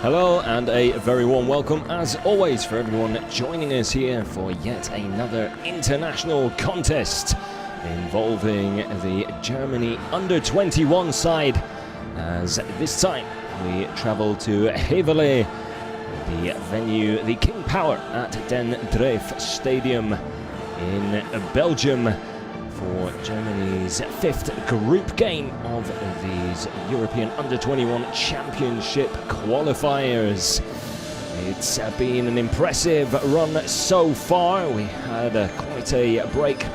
Hello and a very warm welcome as always for everyone joining us here for yet another international contest involving the Germany under-21 side, as this time we travel to Heverlee, the venue, the King Power at Den Dreef Stadium in Belgium, for Germany's fifth group game of these European Under-21 Championship qualifiers. It's been an impressive run so far. We had quite a break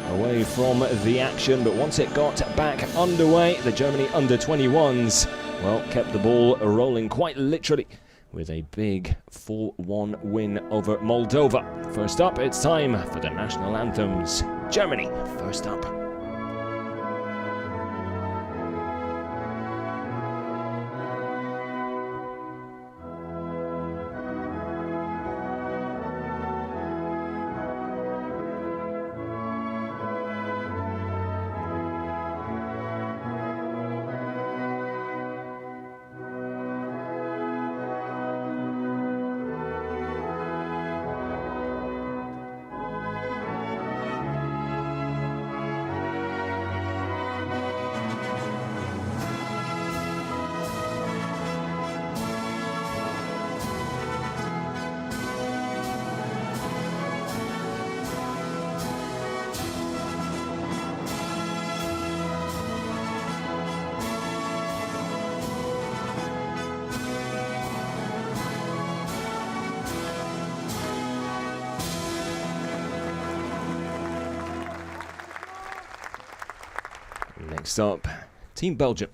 away from the action, but once it got back underway, the Germany Under-21s, well, kept the ball rolling quite literally with a big 4-1 win over Moldova. First up, it's time for the national anthems. Germany, first up. Next up, Team Belgium.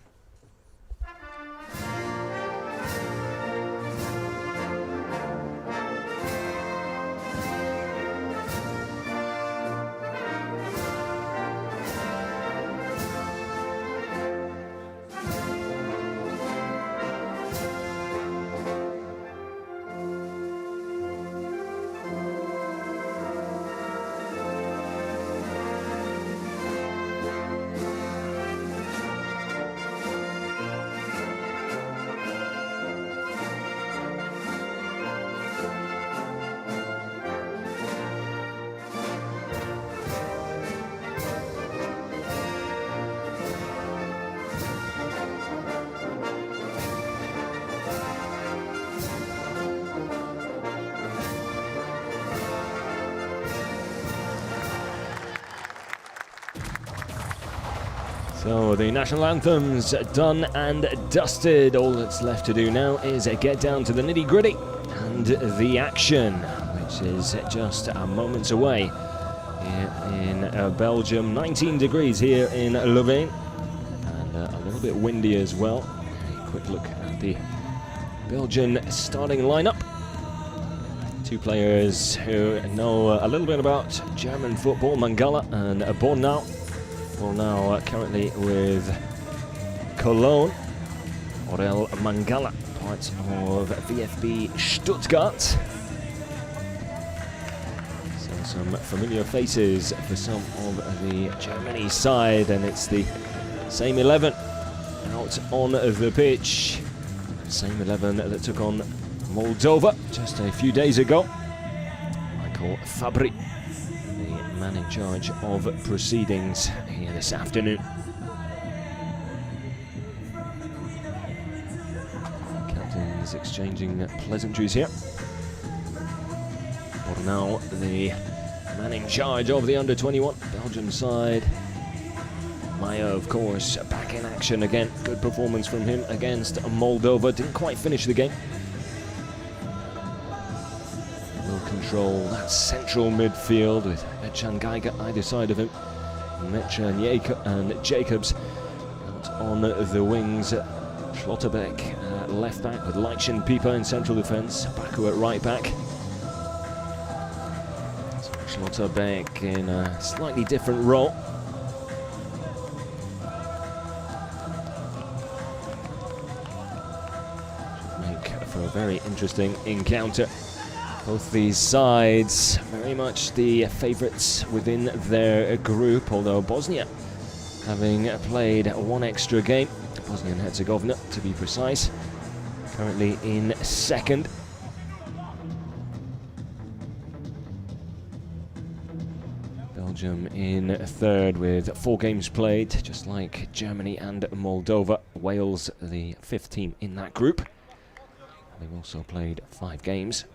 So the national anthem's done and dusted. All that's left to do now is get down to the nitty-gritty and the action, which is just moments away here in Belgium. 19 degrees here in Louvain, and a little bit windy as well. A quick look at the Belgian starting lineup. Two players who know a little bit about German football, Mangala and Bornau. Now currently with Cologne, Orel Mangala, part of VfB Stuttgart. So some familiar faces for some of the Germany side, and it's the same 11 out on the pitch. Same 11 that took on Moldova just a few days ago. Michael Fabri, man in charge of proceedings here this afternoon. Captains exchanging pleasantries here. But now the man in charge of the under-21 Belgium side, Maya, of course, back in action again. Good performance from him against Moldova. Didn't quite finish the game. Control that central midfield with Echan Geiger either side of him. Metra and Jacobs out on the wings. Schlotterbeck left back with Leichen Pieper in central defence. Baku at right back. So Schlotterbeck in a slightly different role. Should make for a very interesting encounter. Both these sides very much the favourites within their group, although Bosnia having played one extra game, Bosnia and Herzegovina to be precise, currently in second. Belgium in third with 4 games played, just like Germany and Moldova. Wales, the 5th team in that group. They've also played 5 games.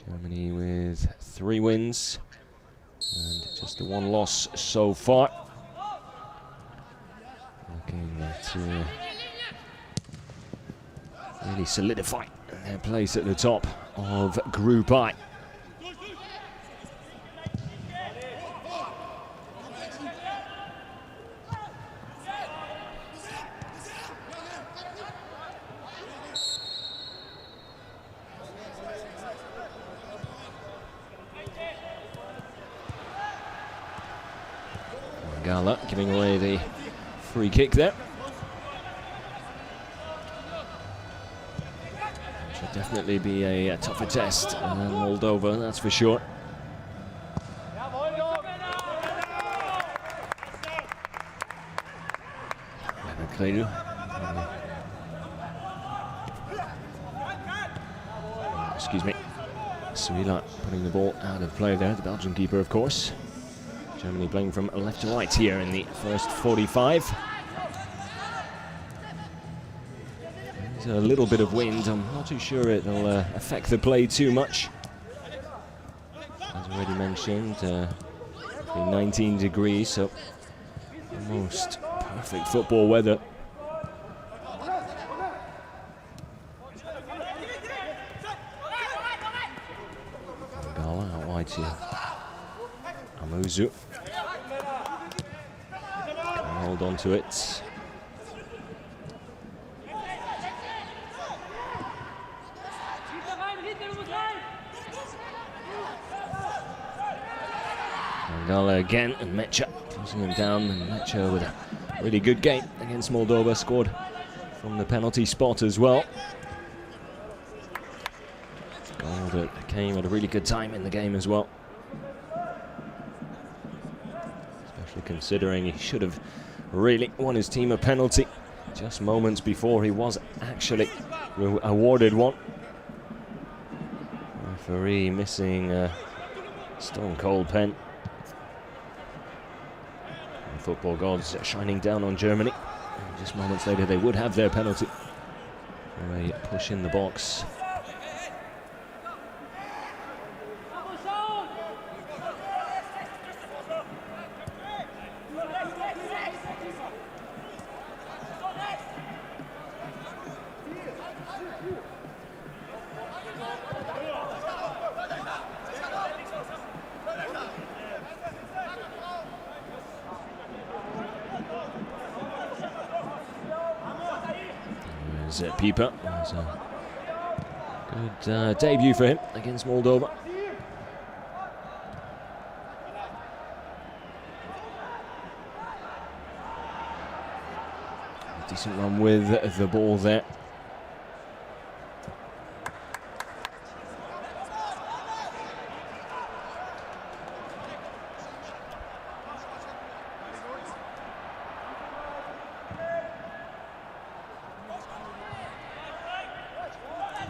Germany with 3 wins and just the 1 loss so far. Looking to really solidify their place at the top of Group I. Gala giving away the free kick there. Should definitely be a tougher test than Moldova, that's for sure. Excuse me. Suila putting the ball out of play there, the Belgian keeper, of course. Germany playing from left to right here in the first 45. There's a little bit of wind. I'm not too sure it'll affect the play too much. As already mentioned, 19 degrees, so almost perfect football weather. Gala out wide to Amuzu. Hold on to it. Gala again, and Mecha closing him down, and Mecha with a really good game against Moldova, scored from the penalty spot as well. Goal that came at a really good time in the game as well. Especially considering he should have really won his team a penalty just moments before he was actually awarded one. Referee missing a stone cold pen. And football gods shining down on Germany. And just moments later they would have their penalty for a push in the box. Pieper. That's a good debut for him against Moldova. A decent run with the ball there.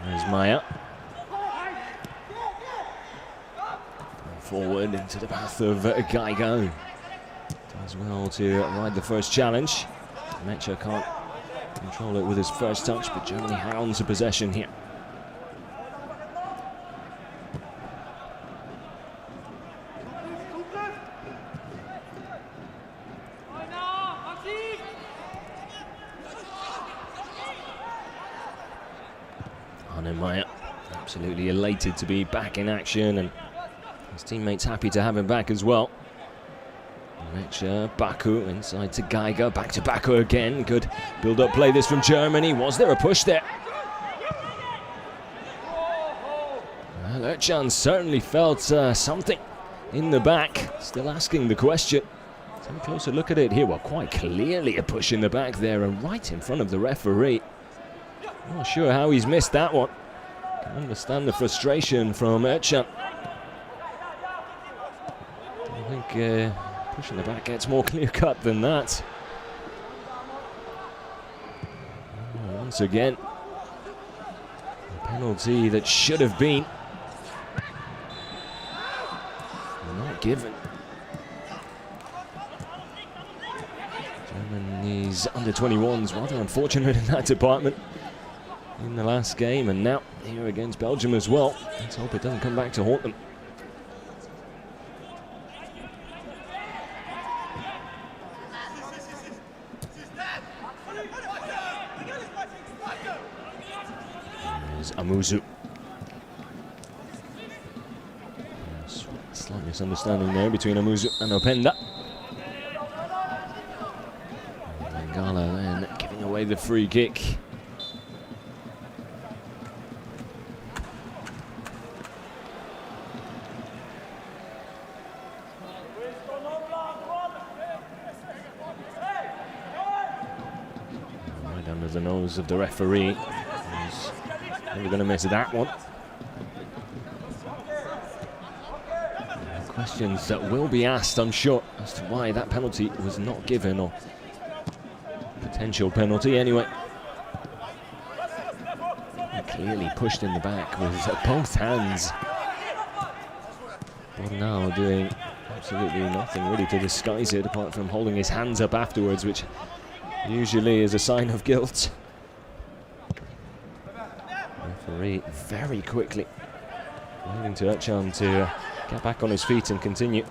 There's Maya. Forward into the path of Geigo. Does well to ride the first challenge. Mecha can't control it with his first touch, but Germany hang on to possession here. Maya absolutely elated to be back in action, and his teammates happy to have him back as well. Mecha, Baku inside to Geiger, back to Baku again. Good build-up play this from Germany. Was there a push there? Well, Ercan certainly felt something in the back. Still asking the question. Let's have a closer look at it here. Well, quite clearly a push in the back there and right in front of the referee. Not sure how he's missed that one. Can understand the frustration from Ercan. I think pushing the back gets more clear-cut than that. Once again, a penalty that should have been not given. Germany's under-21s rather unfortunate in that department in the last game, and now here against Belgium as well. Let's hope it doesn't come back to haunt them. There's Amuzu. Slight misunderstanding there between Amuzu and Openda. Bengala then giving away the free kick. Right under the nose of the referee. He's never going to miss that one. Questions that will be asked, I'm sure, as to why that penalty was not given, or potential penalty anyway. Clearly pushed in the back with both hands. But now doing absolutely nothing really to disguise it, apart from holding his hands up afterwards, which usually is a sign of guilt. Referee very quickly waving to Özcan to get back on his feet and continue.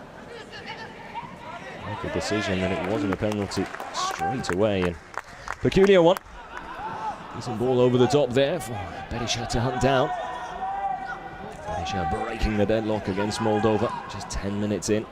Make a decision that it wasn't a penalty straight away, and peculiar one. Decent ball over the top there for Berisha to hunt down. Berisha breaking the deadlock against Moldova just 10 minutes in.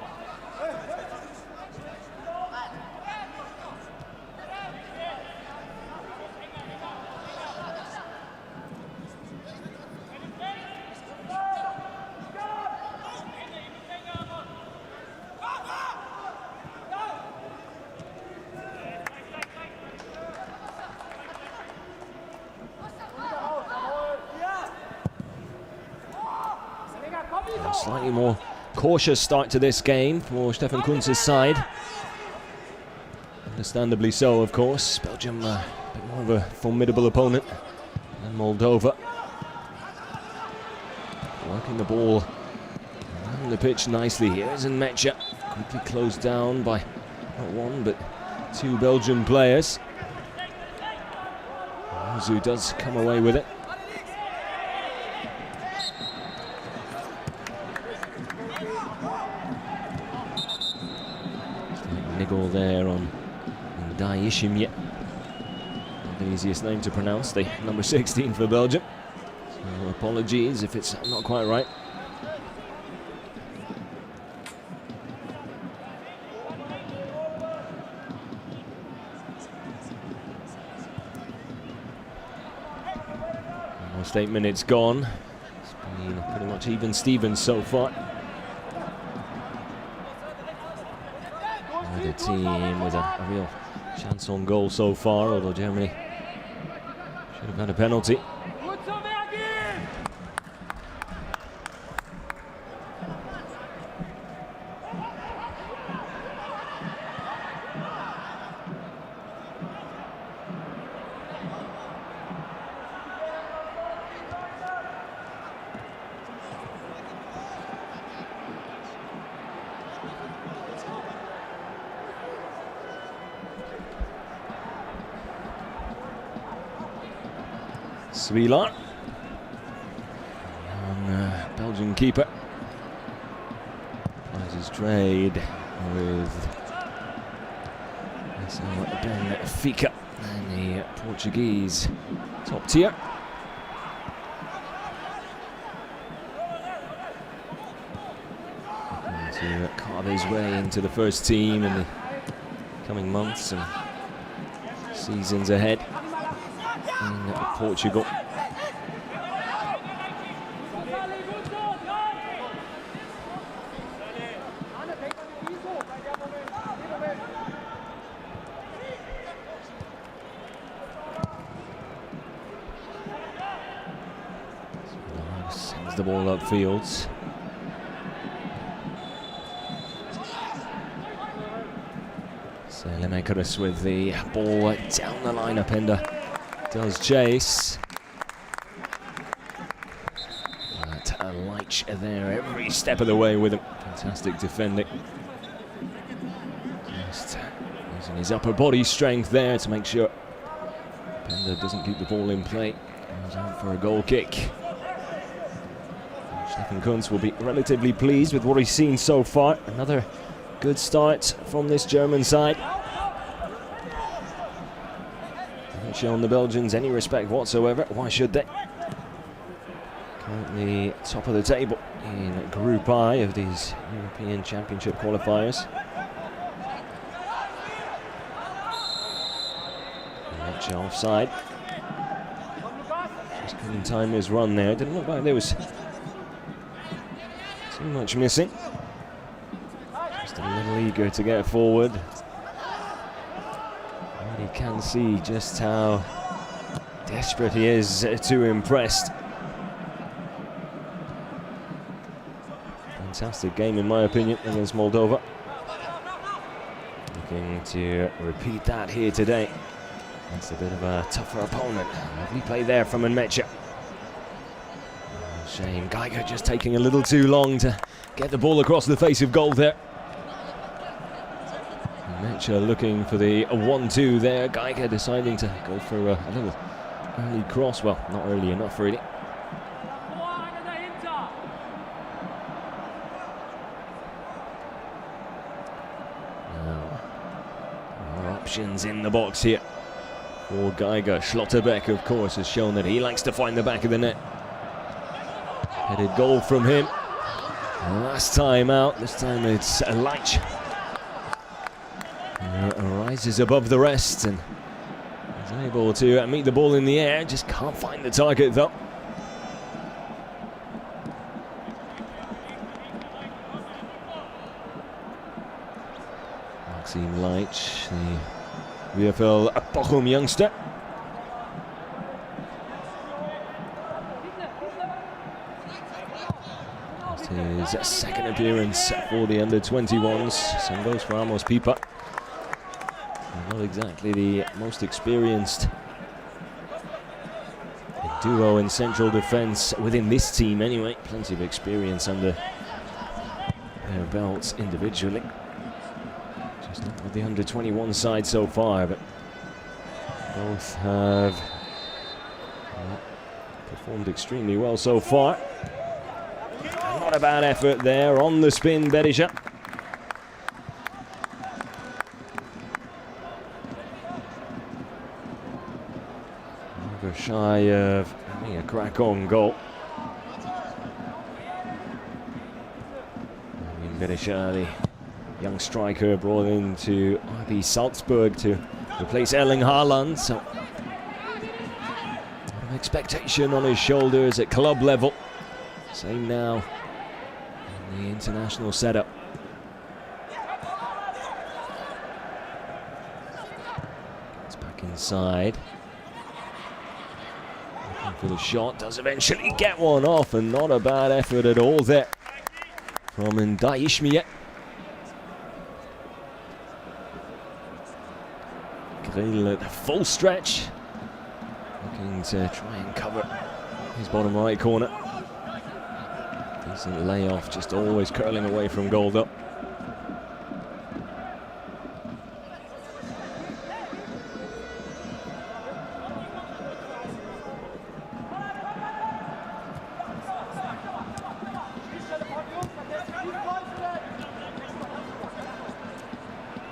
A slightly more cautious start to this game for Stefan Kunz's side. Understandably so, of course. Belgium a bit more of a formidable opponent than Moldova. Working the ball around the pitch nicely here. Here's Nmecha, quickly closed down by not one but two Belgian players. Amuzu does come away with it. Niggle there on Ndayishimiye. Not the easiest name to pronounce, the number 16 for Belgium. So apologies if it's not quite right. Almost 8 minutes gone. It's been pretty much even Stevens so far. The team with a real chance on goal so far, although Germany should have had a penalty. Svilar, Belgian keeper, plays his trade with Benfica and the Portuguese top tier. Looking to carve his way into the first team in the coming months and seasons ahead in Portugal. Sends the ball upfield. Lemekeris with the ball down the line. Openda does chase. But Leitch there every step of the way with him. Fantastic defending. Just using his upper body strength there to make sure Pender doesn't keep the ball in play. Goes out for a goal kick. Stefan Kuntz will be relatively pleased with what he's seen so far. Another good start from this German side. Haven't shown the Belgians any respect whatsoever. Why should they? Currently top of the table in Group I of these European Championship qualifiers. Much offside. Just couldn't time his run there. Didn't look like there was too much missing. Just a little eager to get forward. And he can see just how desperate he is to impress. Fantastic game in my opinion against Moldova. Looking to repeat that here today. That's a bit of a tougher opponent. Lovely play there from Nmecha. Shame, Geiger just taking a little too long to get the ball across the face of goal there. Nmecha looking for the 1-2 there. Geiger deciding to go for a little early cross. Well, not early enough really. Now, more options in the box here for Geiger. Schlotterbeck, of course, has shown that he likes to find the back of the net. Headed goal from him. Last time out, this time it's Leitch. Rises above the rest and is able to meet the ball in the air. Just can't find the target though. Maxim Leitch, the VfL Bochum youngster. His second appearance for the under-21s. Same goes for Amos Pieper. Not exactly the most experienced duo in central defence within this team anyway. Plenty of experience under their belts individually. Just not with the under-21 side so far, but both have performed extremely well so far. Not a bad effort there on the spin, Berisha. Never shy of having a crack-on goal. Berisha, the young striker brought into RB Salzburg to replace Erling Haaland. So, a lot of expectation on his shoulders at club level. Same now in the international setup. Gets back inside. Looking for the shot. Does eventually get one off, and not a bad effort at all there from Ndaishmie. Grill at the full stretch. Looking to try and cover his bottom right corner. Decent layoff, just always curling away from goal though.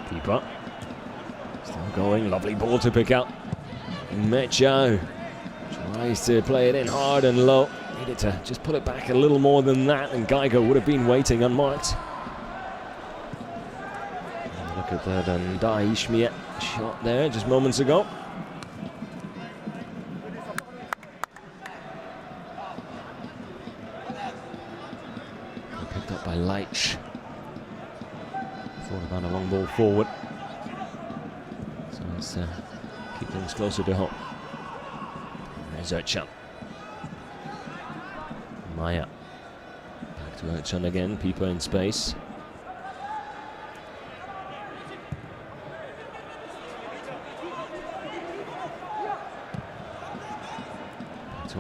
Pieper still going, lovely ball to pick up. Nmecha tries to play it in hard and low. Needed to just put it back a little more than that, and Geiger would have been waiting unmarked. And look at that Ndaishmie shot there just moments ago. Picked up by Leitch. Thought about a long ball forward. So let's keep things closer to home. There's Özcan. Maya. Back to Özcan again, Pieper in space.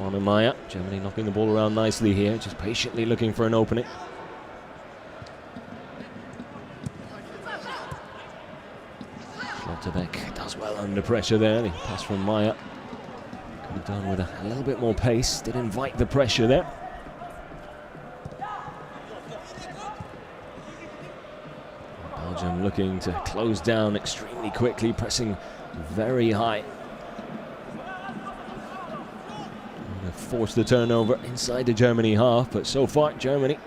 on Maya. Germany knocking the ball around nicely here, just patiently looking for an opening. Schlotterbeck does well under pressure there. The pass from Maya could have done with a little bit more pace. Did invite the pressure there. Belgium looking to close down extremely quickly, pressing very high. Force the turnover inside the Germany half, but so far Germany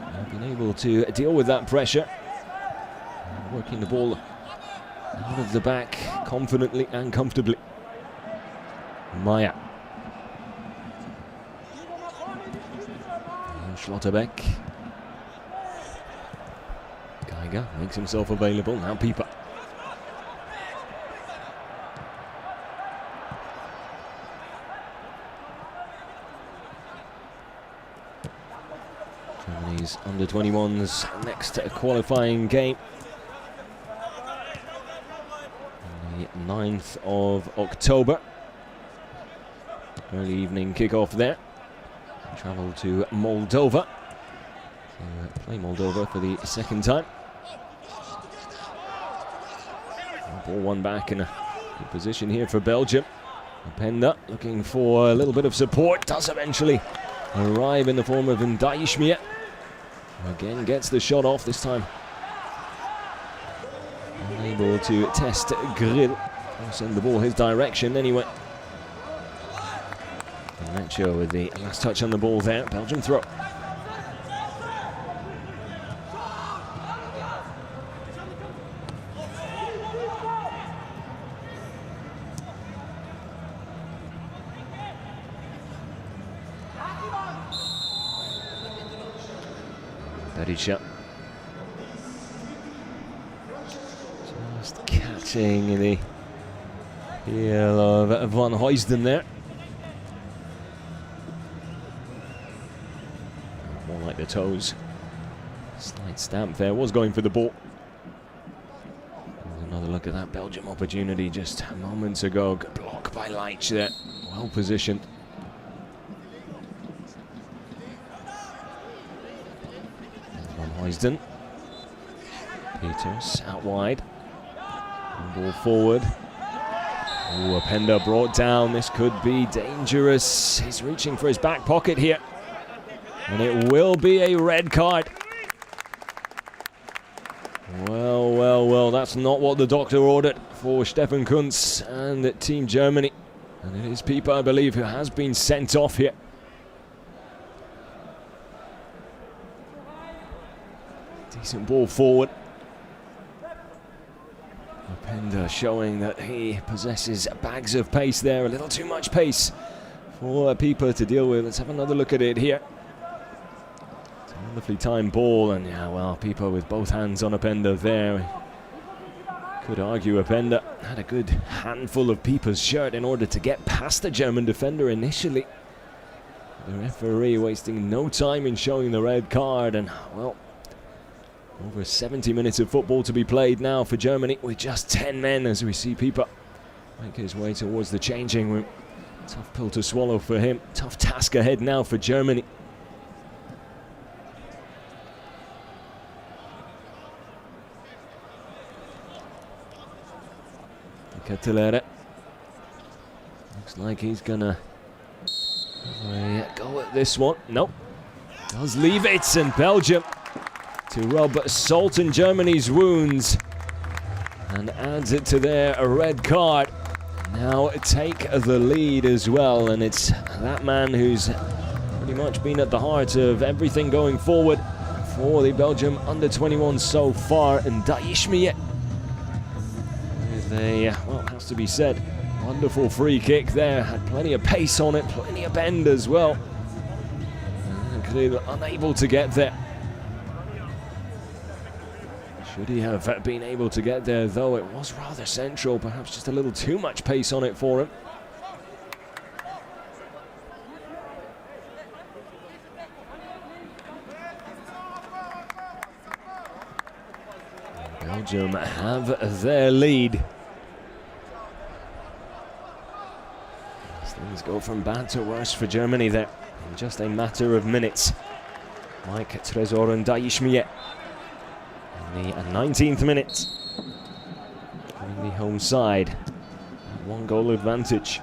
have been able to deal with that pressure, working the ball out of the back confidently and comfortably. Maya and Schlotterbeck. Geiger makes himself available, now Pieper. Germany's under-21's next qualifying game. On the 9th of October. Early evening kickoff there. Travel to Moldova. To play Moldova for the second time. Ball one back in a good position here for Belgium. Openda looking for a little bit of support. Does eventually arrive in the form of Ndaishmia. Again gets the shot off this time. Unable to test Grill. I'll send the ball his direction anyway. Nacho with the last touch on the ball there. Belgium throw. Berisha. Just catching the heel of Van Huysden there. More like the toes. Slight stamp there, was going for the ball. There's another look at that Belgium opportunity just moments ago. Good block by Leitch there, well positioned. Huysden. Peters out wide. Ball forward. Ooh, Openda brought down. This could be dangerous. He's reaching for his back pocket here. And it will be a red card. Well, well, well, that's not what the doctor ordered for Stefan Kuntz and Team Germany. And it is Pieper, I believe, who has been sent off here. Decent ball forward. Openda showing that he possesses bags of pace there. A little too much pace for Pieper to deal with. Let's have another look at it here. It's a wonderfully timed ball, and yeah, well, Pieper with both hands on Openda there. Could argue Openda had a good handful of Pieper's shirt in order to get past the German defender initially. The referee wasting no time in showing the red card, and well, over 70 minutes of football to be played now for Germany with just 10 men as we see Pieper make his way towards the changing room. Tough pill to swallow for him. Tough task ahead now for Germany. Ketelere. Looks like he's gonna go at this one. Nope. Does leave it, and Belgium to rub salt in Germany's wounds and adds it to their red card. Now take the lead as well, and it's that man who's pretty much been at the heart of everything going forward for the Belgium under-21 so far, and Ndaishmia with a, well, has to be said, wonderful free kick there. Had plenty of pace on it, plenty of bend as well. And clearly unable to get there. Should he have been able to get there, though? It was rather central, perhaps just a little too much pace on it for him. Belgium have their lead. As things go from bad to worse for Germany there in just a matter of minutes. Mike Trezor and Daishmiye in the 19th minute. Giving the home side a 1-goal advantage.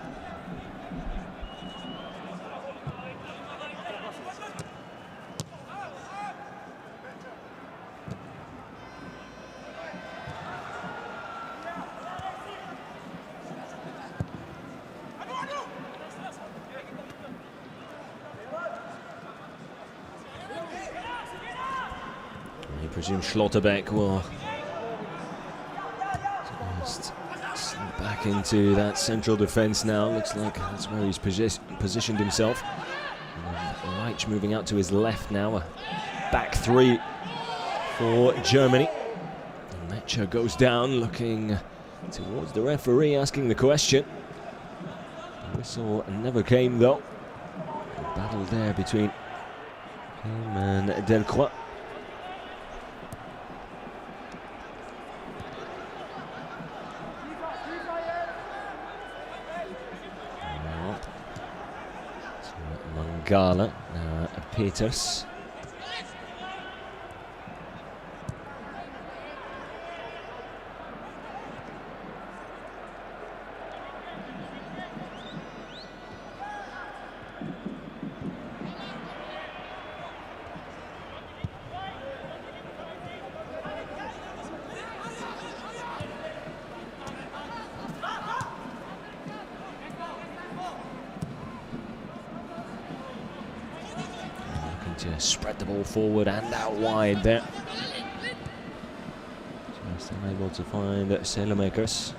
I presume Schlotterbeck will just slip back into that central defence now. Looks like that's where he's positioned himself. Reich moving out to his left now. A back three for Germany. And Mecha goes down, looking towards the referee, asking the question. The whistle never came though. A battle there between him and Delcroix. Mangala, Peters. To spread the ball forward and out wide there. Just unable to find Sailormakers.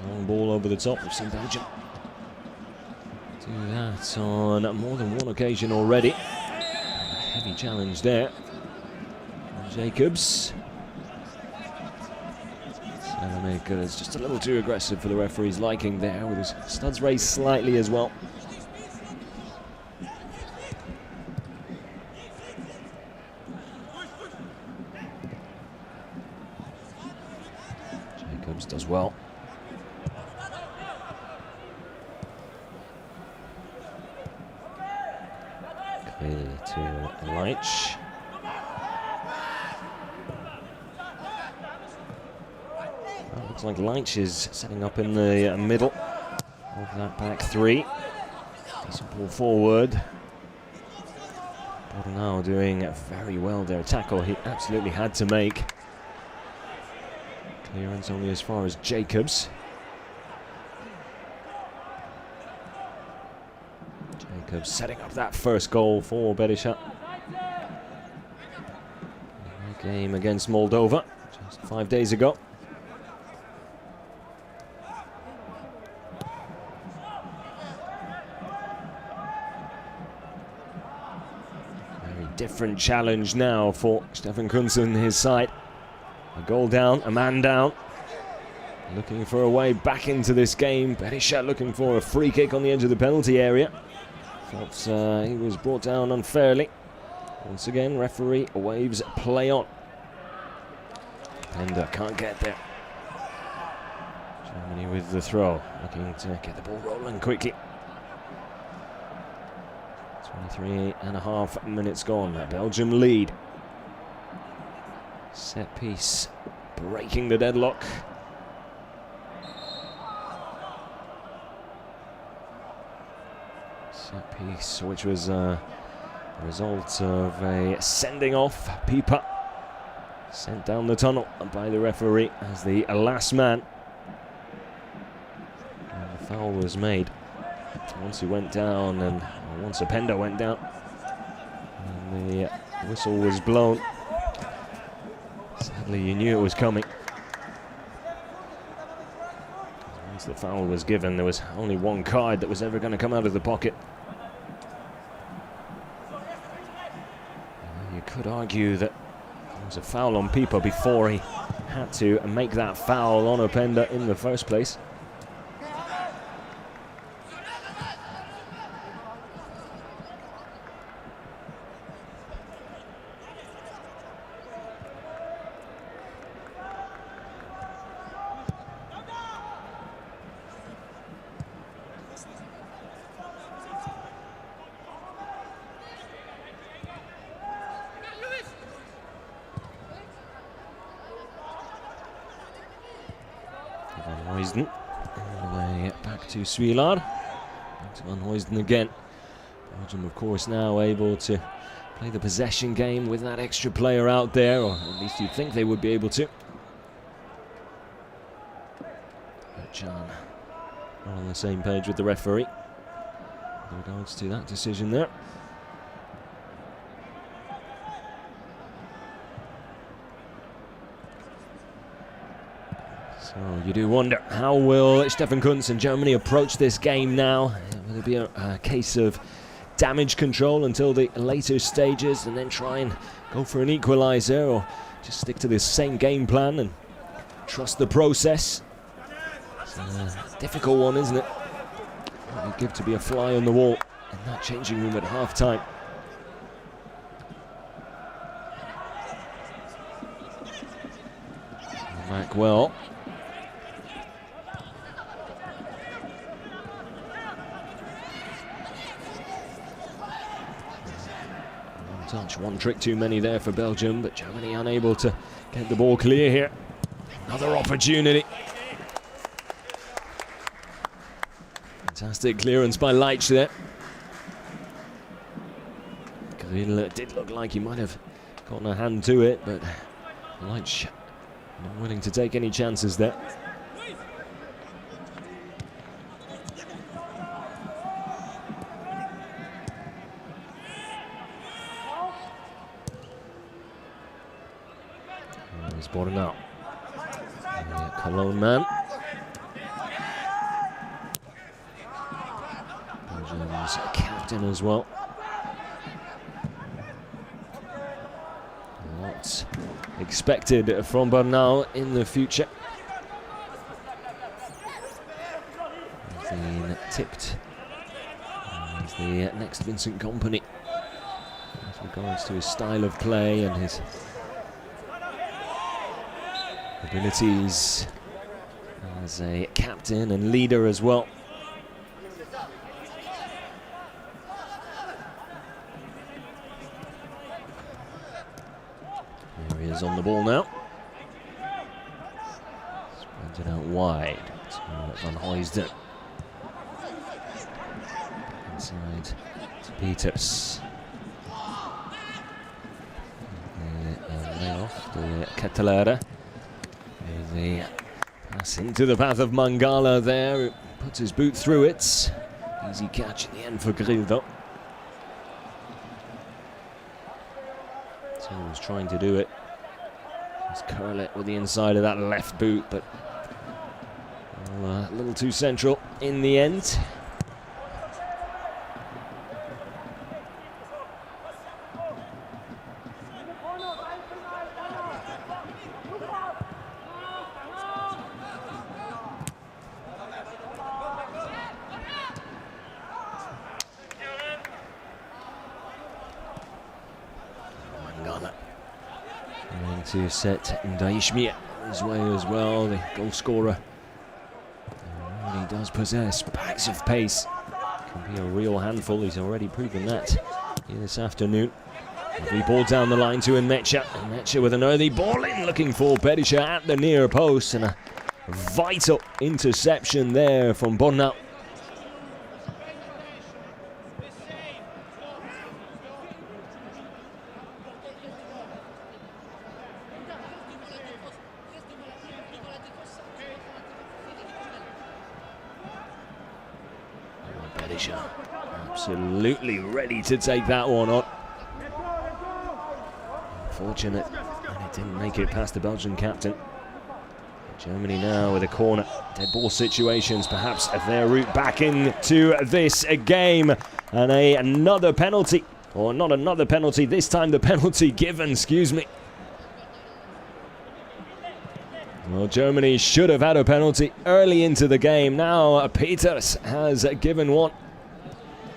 Long ball over the top. We've seen Belgium do that on more than one occasion already. A heavy challenge there. Jacobs. Sailormakers just a little too aggressive for the referee's liking there, with his studs raised slightly as well. Does well. Clear to Leitch. Well, looks like Leitch is setting up in the middle of that back three. Decent ball forward. Bordenau doing very well there. A tackle he absolutely had to make. Clearance only as far as Jacobs. Jacobs setting up that first goal for Berisha. Game against Moldova just 5 days ago. Very different challenge now for Stefan Kunzen, his side. A goal down, a man down. Looking for a way back into this game. Berisha looking for a free kick on the edge of the penalty area. Felt he was brought down unfairly. Once again, referee waves play on. Pender can't get there. Germany with the throw, looking to get the ball rolling quickly. 23.5 minutes gone. Belgium lead. Set piece, breaking the deadlock. Set piece, which was a result of a sending off. Pieper sent down the tunnel by the referee as the last man. And the foul was made once he went down, and once Openda went down, and the whistle was blown. Sadly, you knew it was coming. Once the foul was given, there was only one card that was ever going to come out of the pocket. You could argue that there was a foul on Pieper before he had to make that foul on Openda in the first place. Huysden. All the way back to Swilar. Back to Van Huysden again. Belgium, of course, now able to play the possession game with that extra player out there, or at least you'd think they would be able to. Jan not on the same page with the referee with regards to that decision there. So you do wonder, how will Stefan Kuntz and Germany approach this game now? Will it be a case of damage control until the later stages and then try and go for an equaliser, or just stick to the same game plan and trust the process? It's a difficult one, isn't it? What would give to be a fly on the wall in that changing room at half-time? Back well. One touch, one trick too many there for Belgium, but Germany unable to get the ball clear here. Another opportunity. Fantastic clearance by Leitch there. Grill did look like he might have gotten a hand to it, but Leitch not willing to take any chances there. He's brought him out. Cologne man. Belgium's captain as well. What's expected from Bernal in the future? He's been tipped as the next Vincent Kompany as regards to his style of play and his abilities as a captain and leader as well. There he is on the ball now. Spreads it out wide to Van Huysden. Inside to Peters. Lay off the Ketelere. The pass into the path of Mangala there. Puts his boot through it. Easy catch at the end for Grill though. So he was trying to do it. Just curl it with the inside of that left boot, but a little too central in the end. Going to set Ndaishmi his way as well, the goal scorer. He does possess bags of pace. Can be a real handful, he's already proven that here this afternoon. Lovely ball down the line to Nmecha. Nmecha with an early ball in, looking for Berisha at the near post, and a vital interception there from Bonnau. Berisha absolutely ready to take that one on. Unfortunate, and it didn't make it past the Belgian captain. Germany now with a corner. Dead ball situations, perhaps their route back into this game. And another penalty, or not another penalty, this time the penalty given, excuse me. Well, Germany should have had a penalty early into the game. Now Peters has given one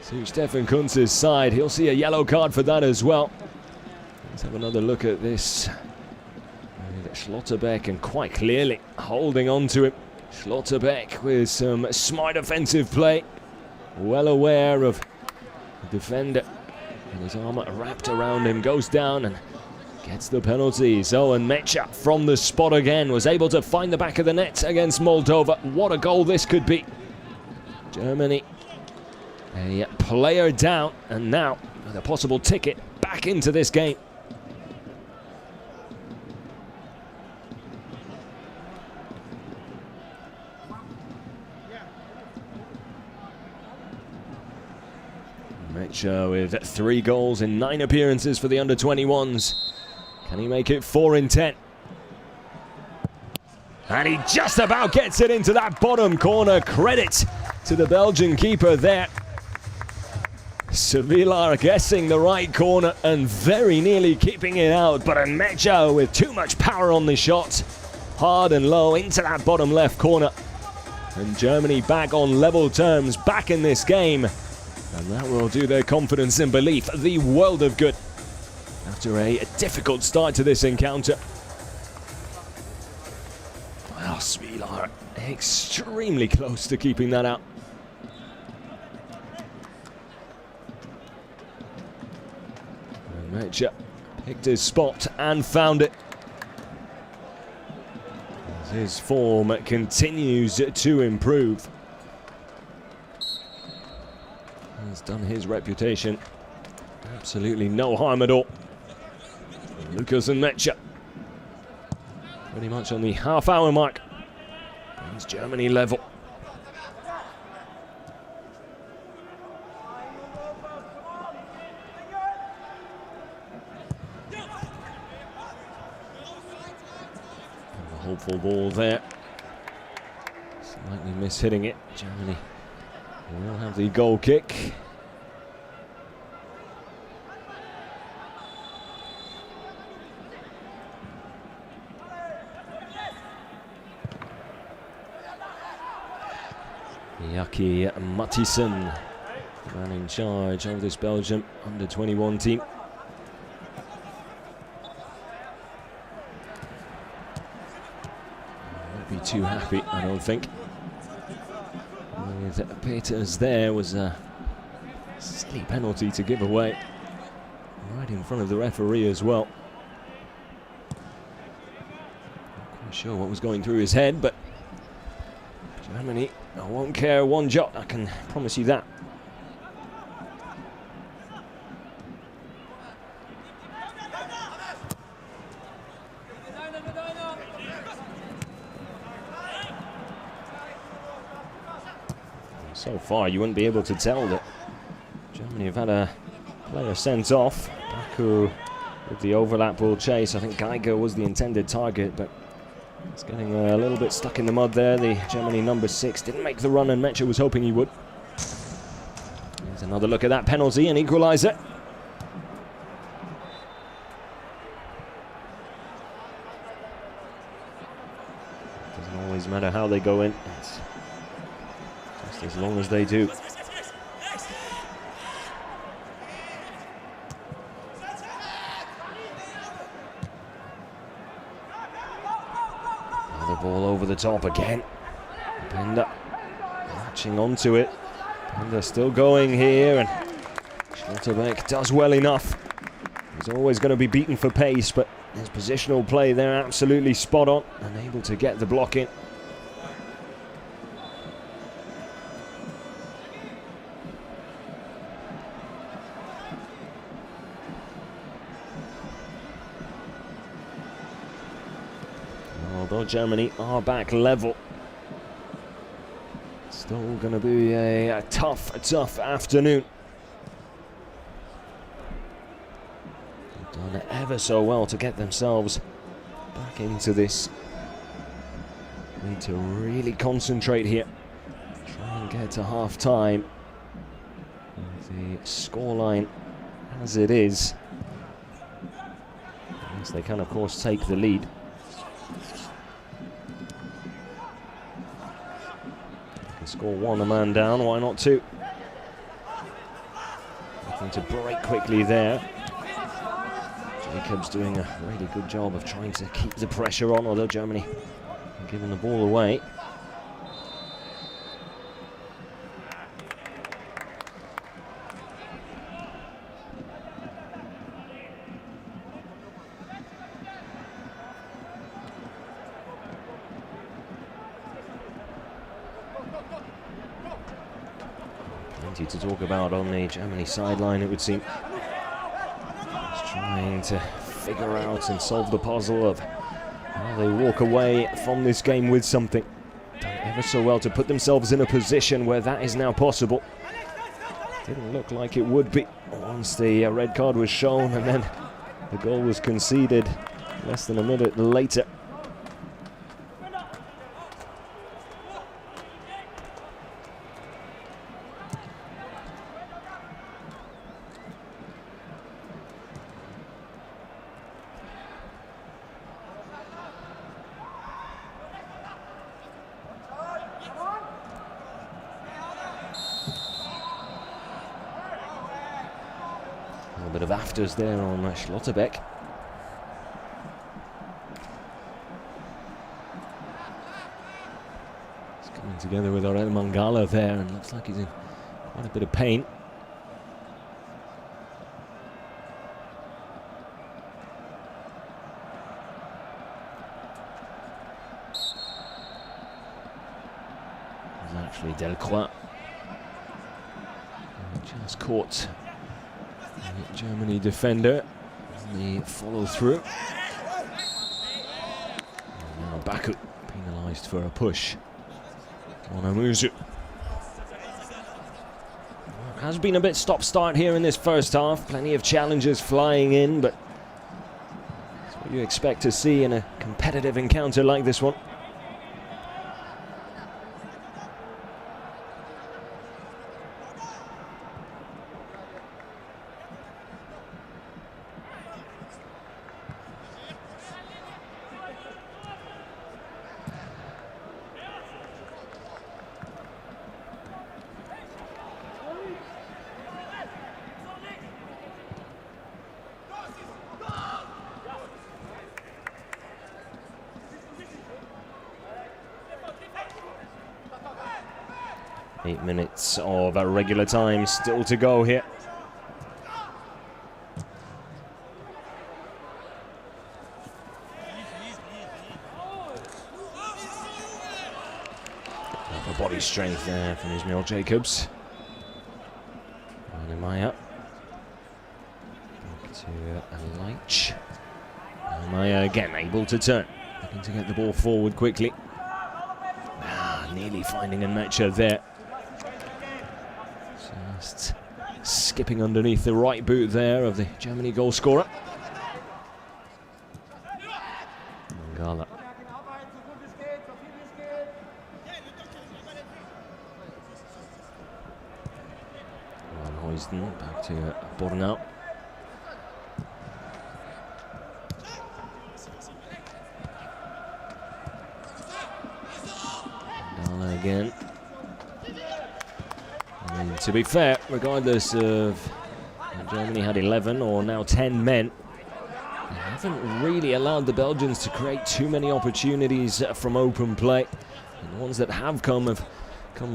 to Stefan Kuntz's side. He'll see a yellow card for that as well. Let's have another look at this. Schlotterbeck, and quite clearly holding on to him. Schlotterbeck with some smart offensive play. Well aware of the defender. And his arm wrapped around him, goes down and gets the penalty. So, and Mecha from the spot again was able to find the back of the net against Moldova. What a goal this could be. Germany, a player down, and now with a possible ticket back into this game. Mecha with 3 goals in 9 appearances for the under-21s. Can he make it 4 in 10? And he just about gets it into that bottom corner. Credit to the Belgian keeper there. Sevilla guessing the right corner and very nearly keeping it out. But Mecha with too much power on the shot. Hard and low into that bottom left corner. And Germany back on level terms, back in this game. And that will do their confidence and belief the world of good after a difficult start to this encounter. Well, Sevilla extremely close to keeping that out. Mecha picked his spot and found it. As his form continues to improve. He's done his reputation absolutely no harm at all. Lucas and Mecha pretty much on the half-hour mark. It's Germany level. A hopeful ball there. Slightly mishitting it. Germany will have the goal kick. Yaki Mattison, man in charge of this Belgium under-21 team. Won't be too happy, I don't think. With Peters there was a silly penalty to give away. Right in front of the referee as well. Not quite sure what was going through his head, but Germany, I won't care one jot, I can promise you that. So far, you wouldn't be able to tell that Germany have had a player sent off. Baku with the overlap ball chase. I think Geiger was the intended target, but it's getting a little bit stuck in the mud there. The Germany number 6 didn't make the run, and Mecha was hoping he would. Here's another look at that penalty, an equaliser. Doesn't always matter how they go in. It's just as long as they do. Another ball over the top again. Penda latching onto it. Penda still going here, and Schlotterbeck does well enough. He's always going to be beaten for pace, but his positional play there absolutely spot on and able to get the block in. Although Germany are back level, still going to be a tough afternoon. They've done ever so well to get themselves back into this. Need to really concentrate here. Try and get to half-time. The scoreline as it is. Yes, they can, of course, take the lead. Score one, a man down, why not two? Looking to break quickly there. Jacobs doing a really good job of trying to keep the pressure on, although Germany giving the ball away. plenty to talk about on the Germany sideline, it would seem. Just trying to figure out and solve the puzzle of how they walk away from this game with something. Done ever so well to put themselves in a position where that is now possible. Didn't look like it would be once the red card was shown, and then the goal was conceded less than a minute later. A little bit of afters there on Schlotterbeck. He's coming together with Aurel Mangala there, and looks like he's in quite a bit of pain. It's actually Delcroix. Just caught the Germany defender on the follow through. Now Baku penalised for a push on Amuzu. Well, has been a bit stop-start here in this first half. Plenty of challenges flying in, but that's what you expect to see in a competitive encounter like this one. Eight minutes of regular time still to go here. Upper body strength there from Ismail Jacobs. Maya. Back to Leitch. Maya again able to turn. Looking to get the ball forward quickly. Nearly finding a matcher there. Just skipping underneath the right boot there of the Germany goal scorer. Mangala. Van Huysden back to Bornau. Mangala again. And to be fair, regardless of Germany had 11 or now 10 men, they haven't really allowed the Belgians to create too many opportunities from open play. And the ones that have come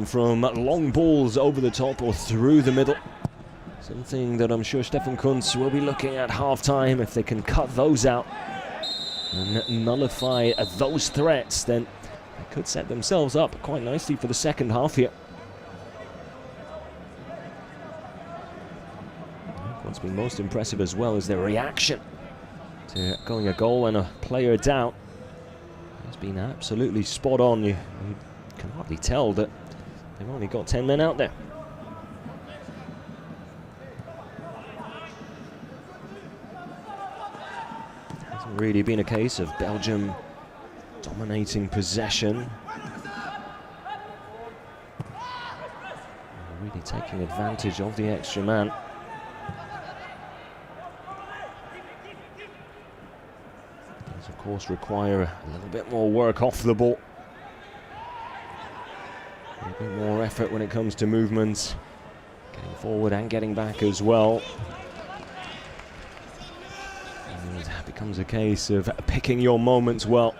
from long balls over the top or through the middle. Something that I'm sure Stefan Kuntz will be looking at half-time. If they can cut those out and nullify those threats, then they could set themselves up quite nicely for the second half here. What's been most impressive as well is their reaction to going a goal and a player down. It's been absolutely spot on. You can hardly tell that they've only got 10 men out there. Hasn't really been a case of Belgium dominating possession. Really taking advantage of the extra man. Of course, require a little bit more work off the ball. A bit more effort when it comes to movements, getting forward and getting back as well. And it becomes a case of picking your moments well.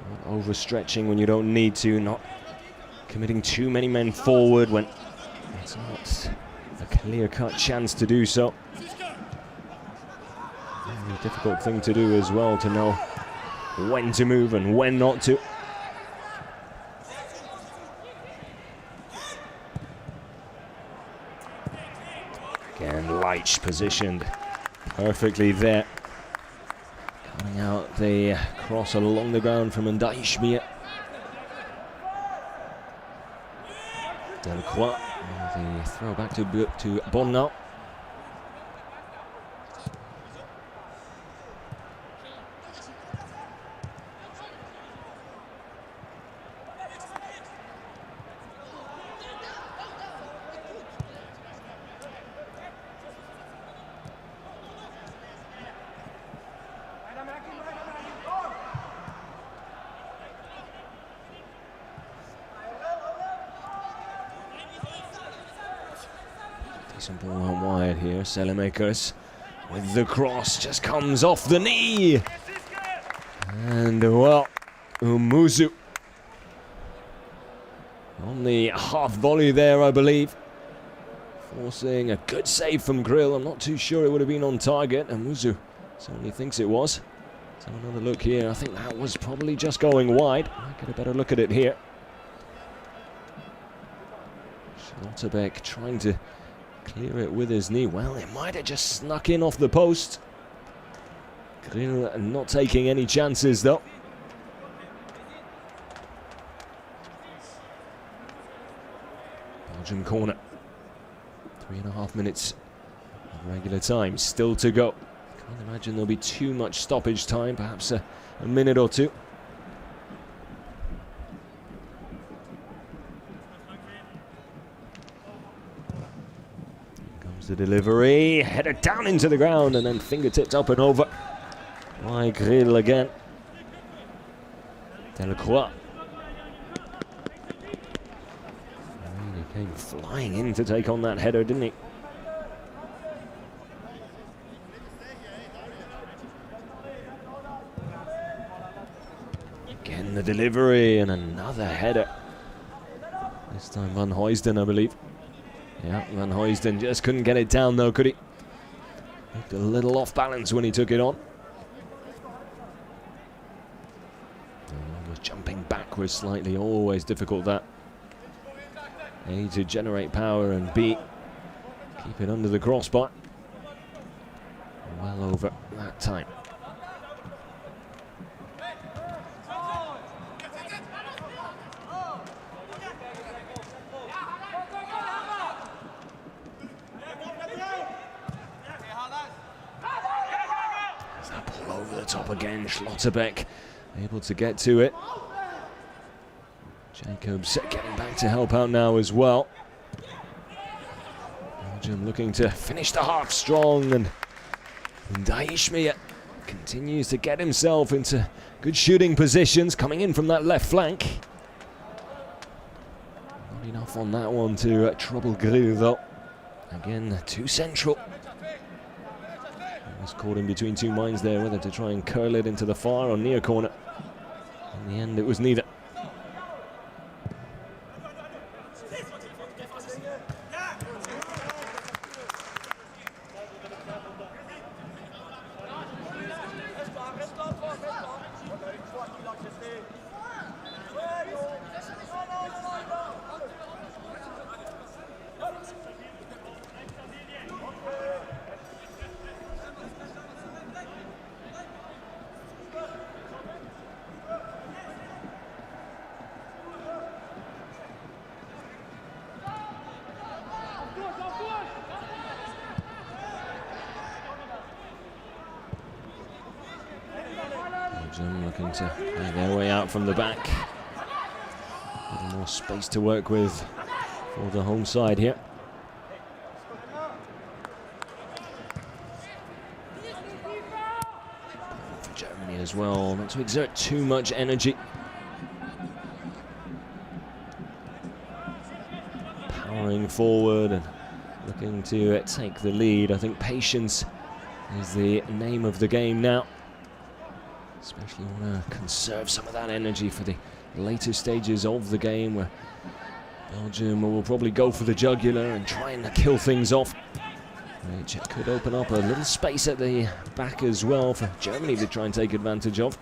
Not overstretching when you don't need to, not committing too many men forward when it's not a clear-cut chance to do so. Very difficult thing to do as well, to know when to move and when not to. Again, Leitch positioned perfectly there. Coming out the cross along the ground from Ndayishimiye. Delacroix, the throw back to Bon now. Decent ball out wide here. Selemakers with the cross, just comes off the knee. And well, Umuzu on the half volley there, I believe. Forcing a good save from Grill. I'm not too sure it would have been on target. Umuzu certainly thinks it was. Let's have another look here. I think that was probably just going wide. Might get a better look at it here. Schlotterbeck trying to clear it with his knee. Well, it might have just snuck in off the post. Grill not taking any chances though. Belgian corner. 3.5 minutes of regular time still to go. Can't imagine there'll be too much stoppage time, perhaps a minute or two. The delivery, headed down into the ground and then fingertips up and over by Grill again. Delacroix. Really came flying in to take on that header, didn't he? Again the delivery and another header. This time Van Huysden, I believe. Yeah, Van Huysden just couldn't get it down though, could he? Looked a little off balance when he took it on. Was jumping backwards slightly, always difficult that. A, to generate power, and B, keep it under the crossbar. Well over that time. Over the top again, Schlotterbeck able to get to it. Jacobs getting back to help out now as well. Belgium looking to finish the half strong, and Ndayishimiye continues to get himself into good shooting positions, coming in from that left flank. Not enough on that one to trouble Grill though. Again, too central. Was caught in between two minds there, whether to try and curl it into the far or near corner. In the end, it was neither. Looking to play their way out from the back. A little more space to work with for the home side here. For Germany as well, not to exert too much energy. Powering forward and looking to take the lead. I think patience is the name of the game now. Especially want to conserve some of that energy for the later stages of the game, where Belgium will probably go for the jugular and try and kill things off, which could open up a little space at the back as well for Germany to try and take advantage of.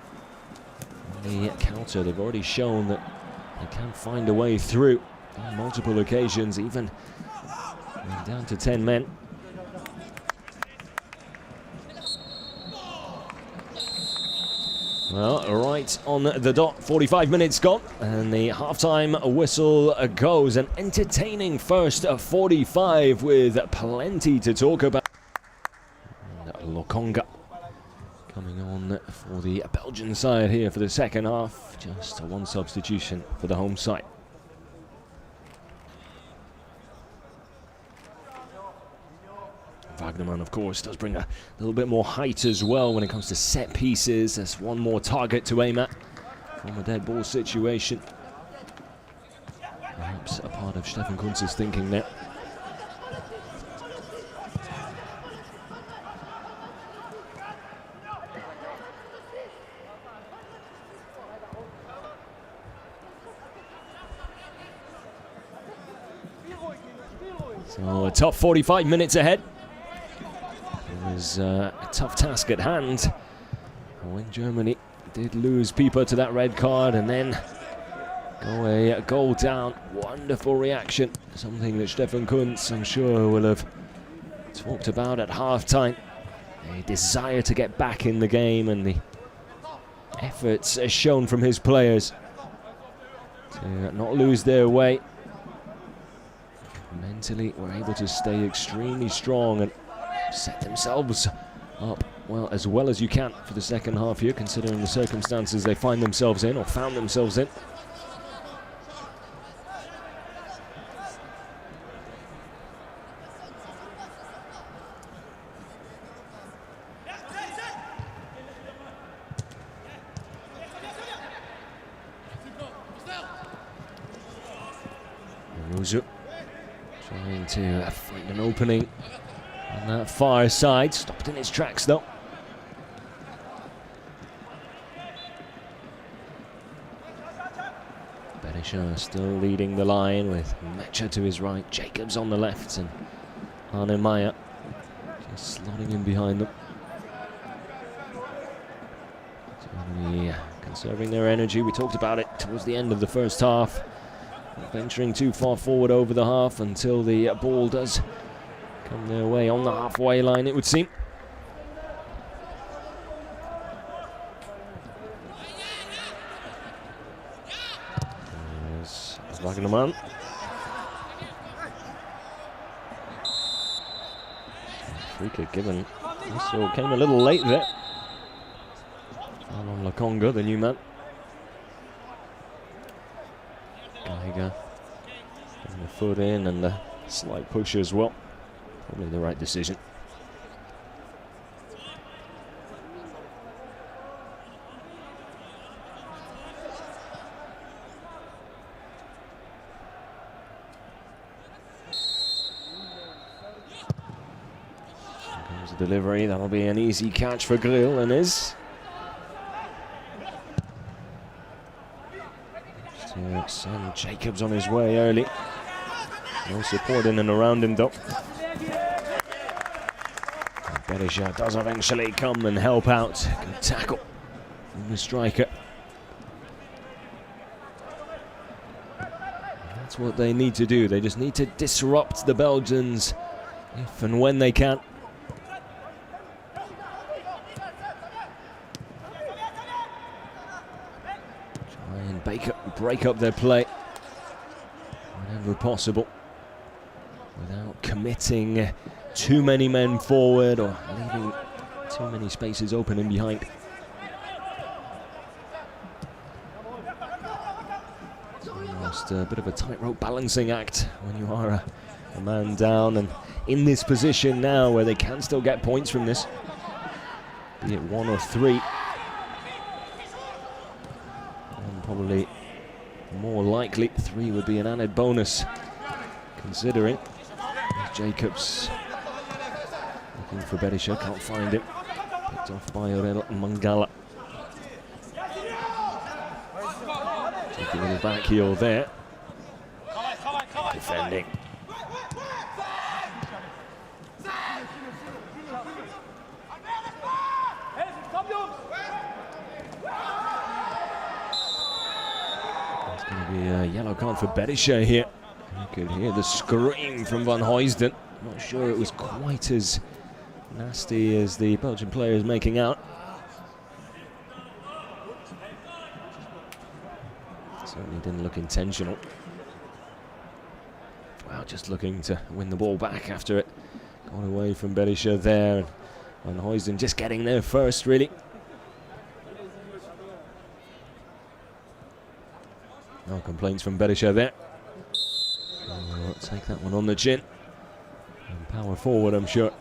On the counter, they've already shown that they can find a way through on multiple occasions, even down to 10 men. Well, right on the dot, 45 minutes gone, and the half-time whistle goes. An entertaining first 45 with plenty to talk about. And Lokonga coming on for the Belgian side here for the second half. Just one substitution for the home side. Wagnerman, of course, does bring a little bit more height as well when it comes to set pieces. There's one more target to aim at from a dead ball situation. Perhaps a part of Stefan Kunz's thinking there. So a tough 45 minutes ahead. It was a tough task at hand when Germany did lose Pieper to that red card and then go a goal down. Wonderful reaction, something that Stefan Kuntz, I'm sure, will have talked about at half-time. A desire to get back in the game and the efforts as shown from his players to not lose their way. Mentally, were able to stay extremely strong and set themselves up well as you can for the second half here, considering the circumstances they find themselves in or found themselves in. Ruzu trying to find an opening on that far side, stopped in its tracks though. Berisha still leading the line with Mecha to his right, Jacobs on the left, and Arne Meyer just slotting in behind them. Germany conserving their energy. We talked about it towards the end of the first half. Not venturing too far forward over the half until the ball does come their way on the halfway line, it would seem. There's Wagnerman. Free kick given. Also came a little late there. On Lokonga, the new man. Geiger getting the foot in and the slight push as well. Probably the right decision. Here comes the delivery. That'll be an easy catch for Grill, and is. Send Jacobs on his way early. No support in and around him though. Berisha does eventually come and help out. Good tackle from the striker. That's what they need to do. They just need to disrupt the Belgians if and when they can. Break up their play whenever possible without committing too many men forward or leaving too many spaces open in behind. It's almost a bit of a tightrope balancing act when you are a man down and in this position now where they can still get points from this, be it 1 or 3. And probably more likely 3 would be an added bonus, considering Jacobs looking for Berisha, can't find him. Picked off by Aurel Mangala. Taking a little back heel there. Defending. Be a yellow card for Berisha here. You could hear the scream from Van Huysden. Not sure it was quite as nasty as the Belgian player is making out. Certainly didn't look intentional. Wow, just looking to win the ball back after it got away from Belgie there. And Huijsen just getting there first, really. No complaints from Belgie there. Oh, take that one on the chin. And power forward, I'm sure.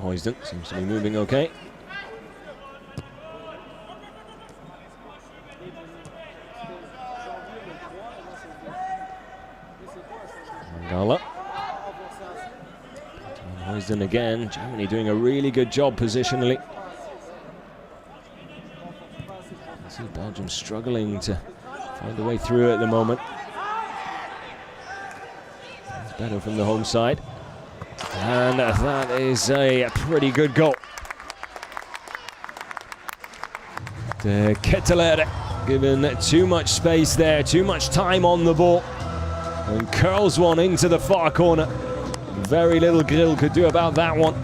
Huijsen seems to be moving okay. Mangala. Huijsen again. Germany doing a really good job positionally. I see Belgium struggling to find a way through at the moment. It's better from the home side. And that is a pretty good goal. De Ketteler given too much space there, too much time on the ball, and curls one into the far corner. Very little Grill could do about that one.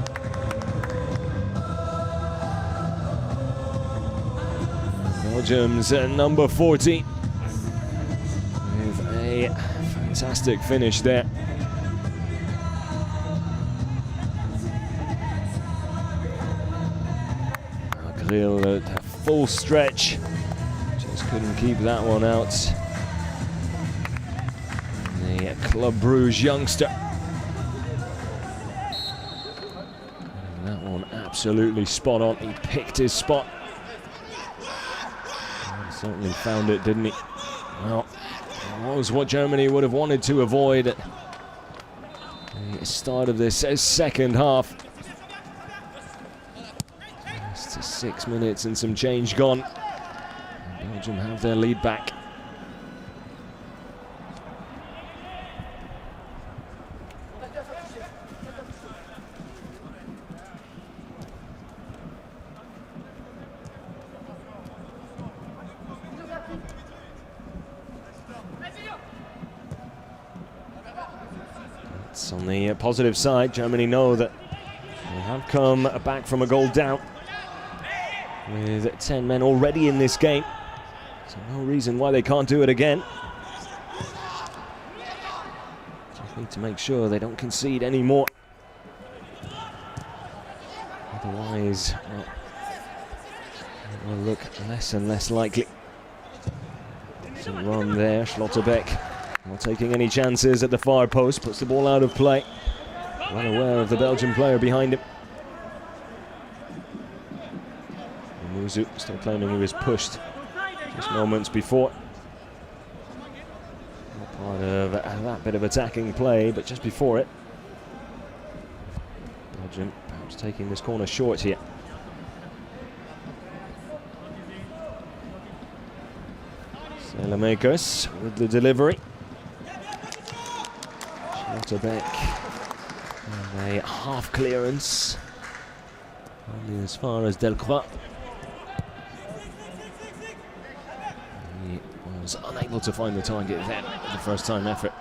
Belgium's number 14 with a fantastic finish there. Grill at full stretch, just couldn't keep that one out. The Club Brugge youngster. That one absolutely spot on. He picked his spot. He certainly found it, didn't he? Well, that was what Germany would have wanted to avoid at the start of this second half. 6 minutes and some change gone. And Belgium have their lead back. It's on the positive side. Germany know that they have come back from a goal down, with 10 men already in this game, so no reason why they can't do it again. Just need to make sure they don't concede anymore. Otherwise, well, it will look less and less likely. Decent run there, Schlotterbeck not taking any chances at the far post, puts the ball out of play. Well aware of the Belgian player behind him. Muzu still claiming he was pushed just moments before. Not part of that bit of attacking play, but just before it. Belgium perhaps taking this corner short here. Saelemaekers with the delivery. Schlotterbeck and a half clearance. Only as far as Delcroix. Was unable to find the target there at the first time effort.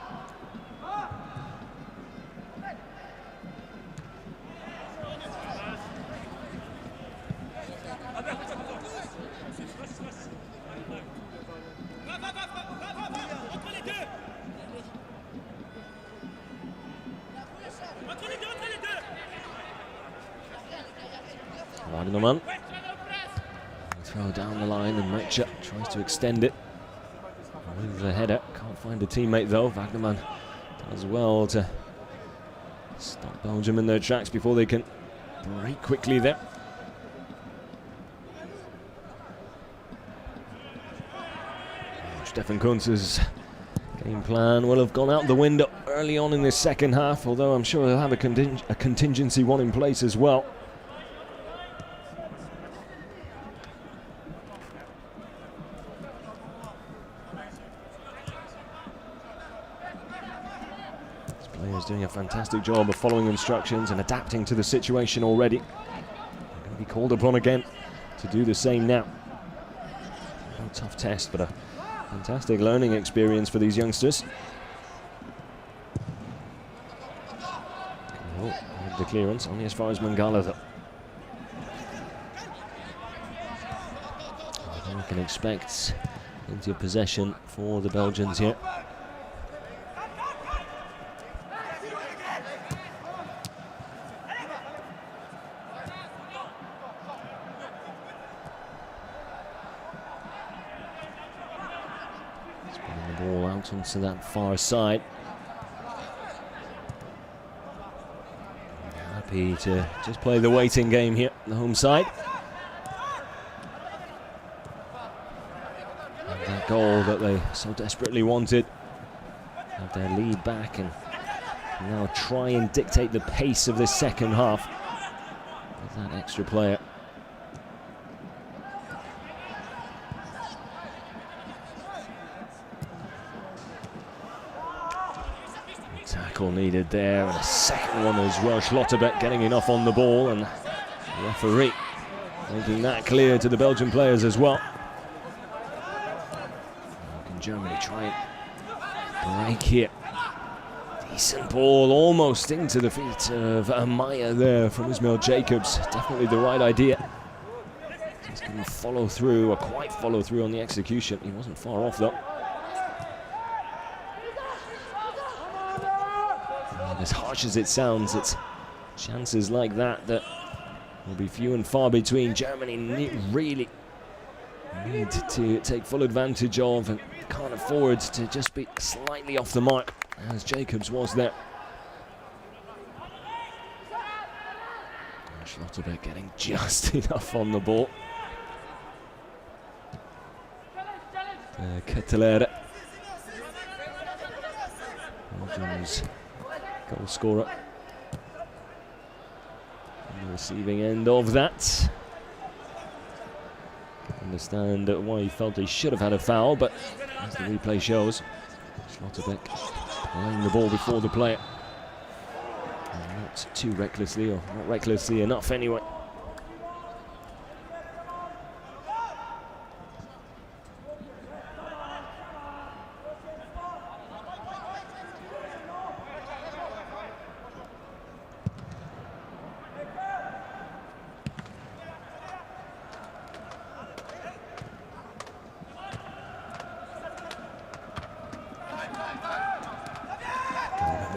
Wagnerman. Throw down the line and Mecha tries to extend it. With the header, can't find a teammate though. Wagnerman does well to stop Belgium in their tracks before they can break quickly there. Stefan Kuntz's game plan will have gone out the window early on in this second half, although I'm sure they'll have a contingency one in place as well. Players doing a fantastic job of following instructions and adapting to the situation already. They're going to be called upon again to do the same now. A tough test, but a Fantastic learning experience for these youngsters. Oh, the clearance only as far as Mangala though. We can expect plenty of possession for the Belgians here. Spinning the ball out onto that far side. Happy to just play the waiting game here, the home side. And that goal that they so desperately wanted. Have their lead back and now try and dictate the pace of this second half with that extra player. Tackle needed there, and a second one as well. Schlotterbeck getting enough on the ball, and the referee making that clear to the Belgian players as well. Can Germany try and break here? Decent ball, almost into the feet of Amaya there from Ismail Jacobs. Definitely the right idea. Just couldn't follow through, or quite follow through on the execution. He wasn't far off though. As harsh as it sounds, it's chances like that that will be few and far between. Germany really need to take full advantage of and can't afford to just be slightly off the mark, as Jacobs was there. Schlotterbeck getting just enough on the ball. Ketteler, Belgium's goal scorer, on the receiving end of that. Understand why he felt he should have had a foul, but as the replay shows, Schlotterbeck playing the ball before the player. And not too recklessly, or not recklessly enough anyway.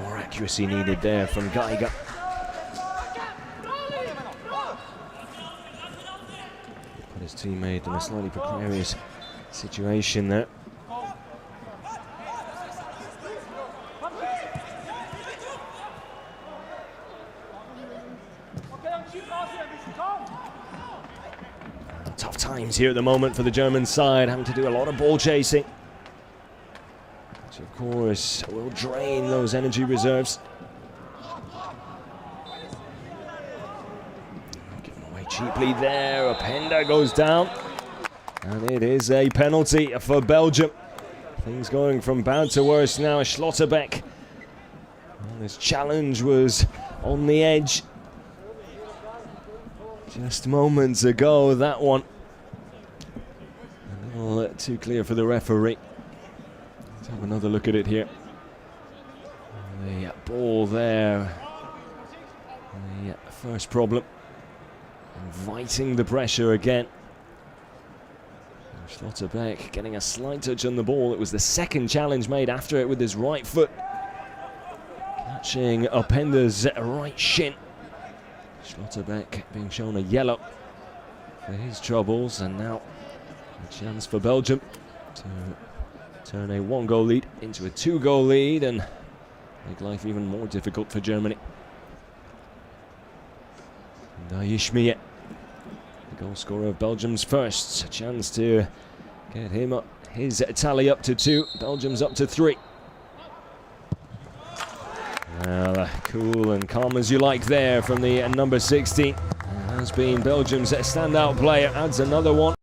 More accuracy needed there from Geiger. Put his teammate in a slightly precarious situation there. Tough times here at the moment for the German side, having to do a lot of ball chasing, which of course will drain those energy reserves. Given away cheaply there, Openda goes down, and it is a penalty for Belgium. Things going from bad to worse now. Schlotterbeck, and this challenge was on the edge just moments ago, that one. A little too clear for the referee. Let's have another look at it here. The ball there. The first problem. Inviting the pressure again. Schlotterbeck getting a slight touch on the ball. It was the second challenge made after it with his right foot, catching Openda's right shin. Schlotterbeck being shown a yellow for his troubles, and now a chance for Belgium to turn a one-goal lead into a two-goal lead and make life even more difficult for Germany. Ishmiet, the goal scorer of Belgium's first, a chance to get him up, his tally up to 2. Belgium's up to 3. Well, cool and calm as you like there from the number 16. Has been Belgium's standout player. Adds another one.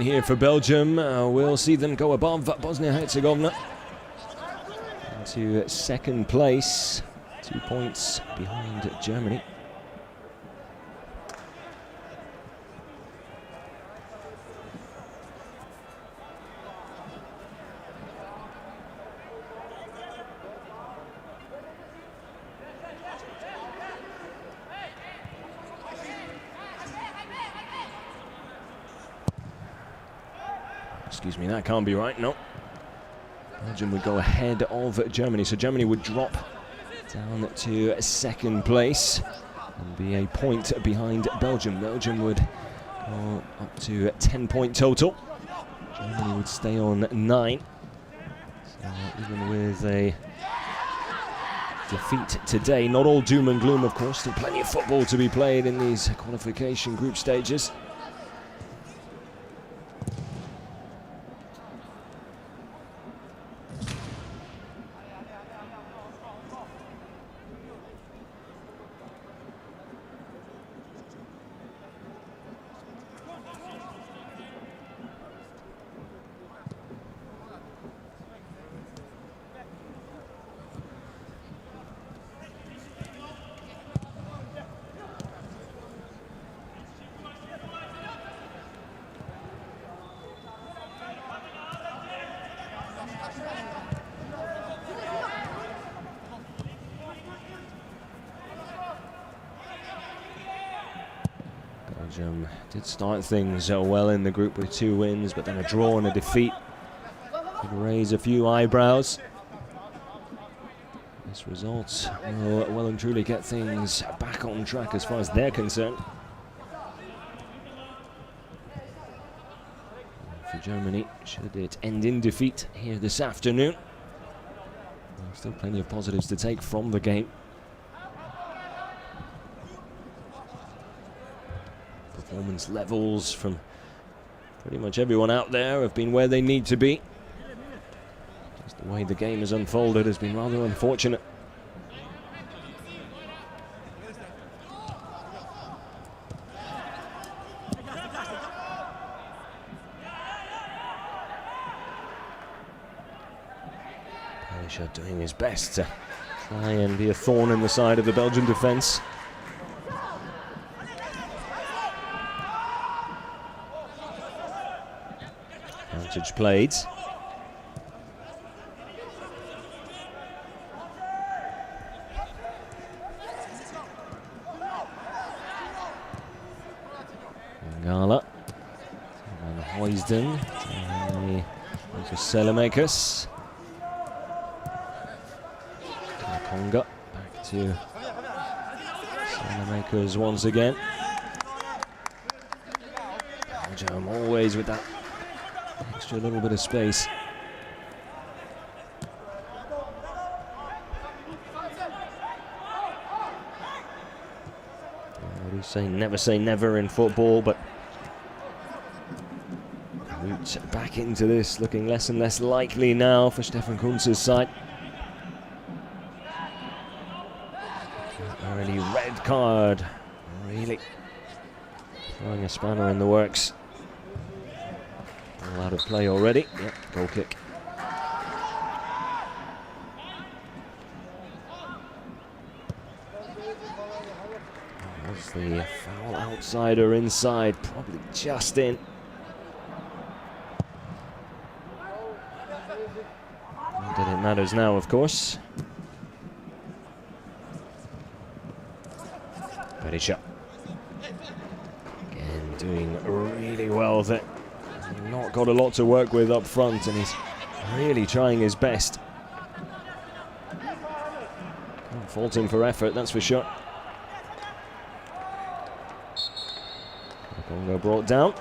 here for Belgium will see them go above Bosnia-Herzegovina to second place, 2 points behind Germany. Excuse me, that can't be right, no. Belgium would go ahead of Germany, so Germany would drop down to second place and be a point behind Belgium. Belgium would go up to a 10-point total. Germany would stay on 9. So even with a defeat today, not all doom and gloom, of course. Still plenty of football to be played in these qualification group stages. Belgium did start things well in the group with 2 wins, but then a draw and a defeat could raise a few eyebrows. This result will well and truly get things back on track as far as they're concerned. For Germany, should it end in defeat here this afternoon, still plenty of positives to take from the game. Performance levels from pretty much everyone out there have been where they need to be. Just the way the game has unfolded has been rather unfortunate. Perisha doing his best to try and be a thorn in the side of the Belgian defence. Advantage played. Ngala. Van Huysden. To Selemakers. Konga. Back to Selemakers once again. Belgium always with that extra little bit of space. I do say never in football, but route back into this looking less and less likely now for Stefan Kunz's side. Early red card, really throwing a spanner in the works. All out of play already. Yep, goal kick. Was the foul outsider inside? Probably just in. Not that it matters now, of course. Perisha. Again, doing really well there. Not got a lot to work with up front, and he's really trying his best. Can't fault him for effort, that's for sure. Congo brought down.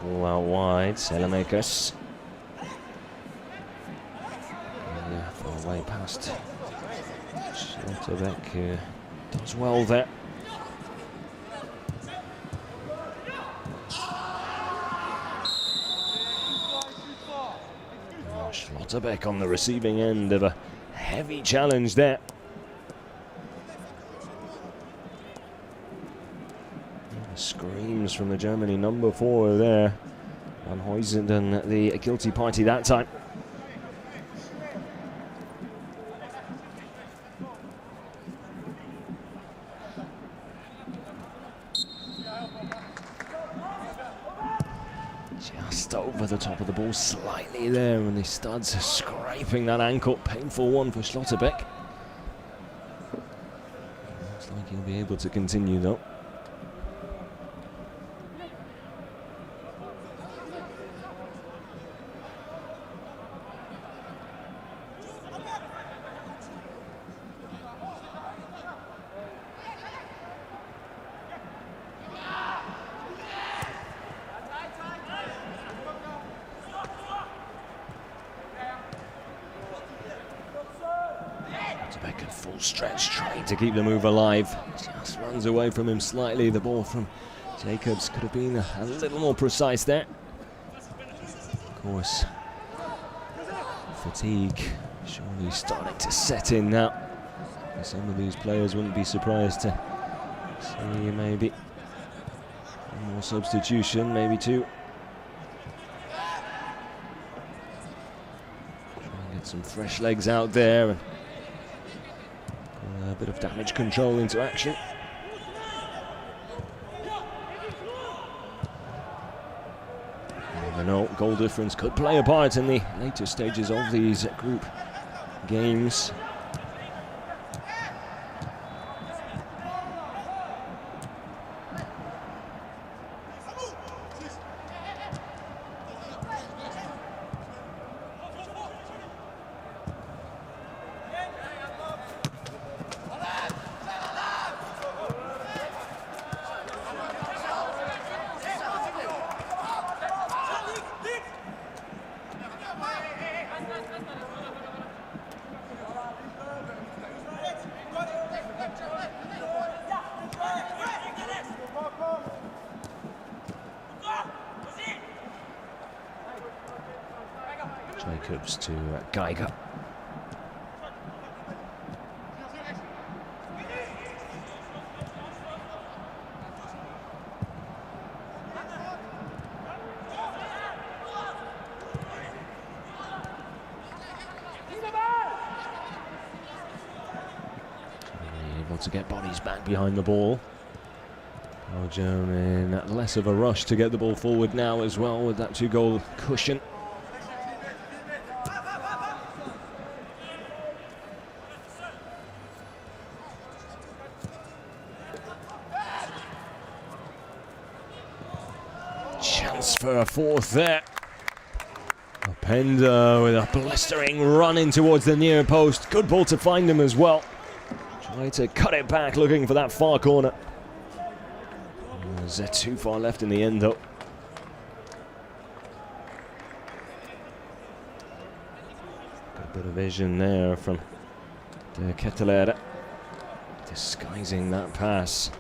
Ball out wide, Selemakers. Far away past Schlotterbeck, does well there. Schlotterbeck on the receiving end of a heavy challenge there. Screams from the Germany number 4 there. Van Huizenden, the guilty party that time. Just over the top of the ball, slightly there, and the studs scraping that ankle. Painful one for Schlotterbeck. Looks like he'll be able to continue though. At full stretch, trying to keep the move alive. Just runs away from him slightly. The ball from Jacobs could have been a little more precise there. Of course, fatigue surely starting to set in now. Some of these players wouldn't be surprised to see maybe one more substitution, maybe 2. Try and get some fresh legs out there and a bit of damage control into action. You never know, goal difference could play a part in the later stages of these group games. Jacobs to Geiger. Able to get bodies back behind the ball. Belgium in less of a rush to get the ball forward now as well with that 2-goal cushion. Chance for a 4th there. Openda with a blistering run in towards the near post. Good ball to find him as well. Try to cut it back, looking for that far corner. There's too far left in the end though. Good bit of vision there from De Ketelaere, disguising that pass.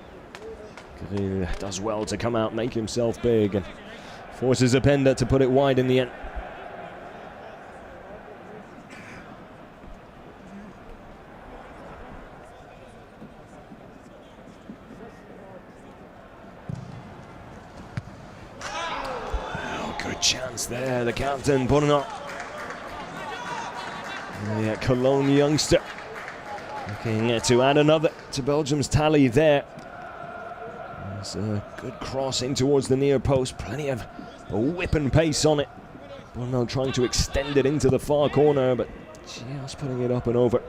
Grill does well to come out, make himself big, and forces Openda to put it wide in the end. Oh, good chance there, the captain, Bornot. The Cologne youngster looking to add another to Belgium's tally there. There's a good cross in towards the near post, plenty of whip and pace on it. Bornot trying to extend it into the far corner, but just putting it up and over.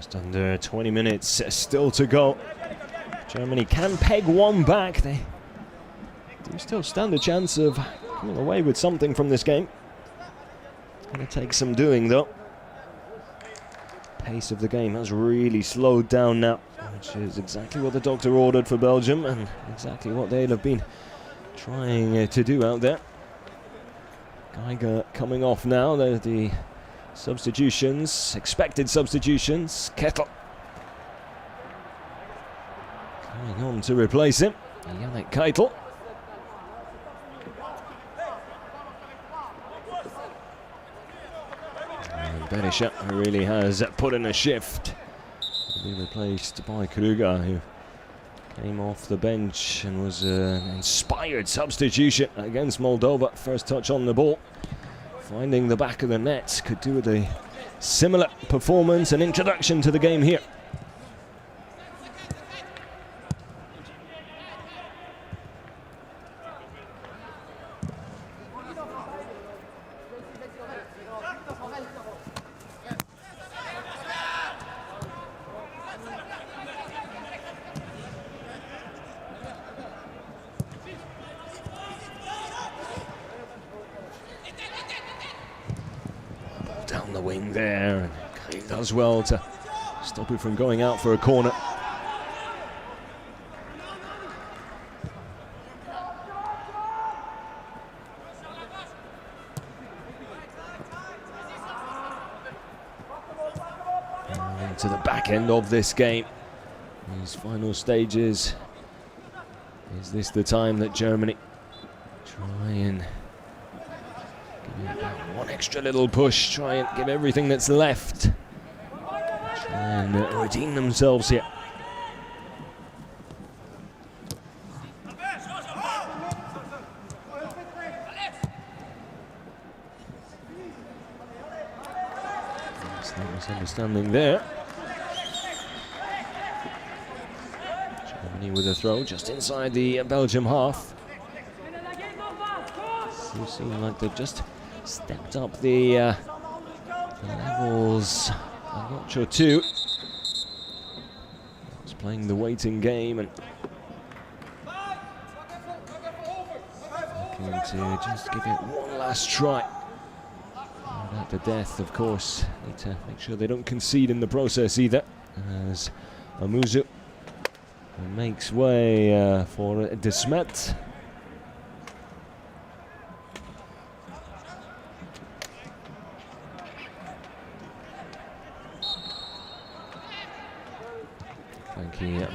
Just under 20 minutes still to go. Germany can peg one back. They do still stand a chance of coming away with something from this game. Gonna take some doing though. Pace of the game has really slowed down now, which is exactly what the doctor ordered for Belgium and exactly what they'd have been trying to do out there. Geiger coming off now. The substitutions, expected substitutions. Kettle coming on to replace him. Yannick Keitel. And Berisha really has put in a shift. Will be replaced by Kruger, who came off the bench and was an inspired substitution against Moldova. First touch on the ball, finding the back of the net. Could do with a similar performance and introduction to the game here. Down the wing there, and he does well to stop it from going out for a corner. And to the back end of this game, these final stages. Is this the time that Germany try and one extra little push, try and give everything that's left, try and redeem themselves here? Slight misunderstanding there. Germany with a throw just inside the Belgium half. They seem like they've just stepped up the levels a notch or two. It's playing the waiting game and looking to just give it one last try. At the death, of course. Need to make sure they don't concede in the process either, as Amuzu makes way for De Smet.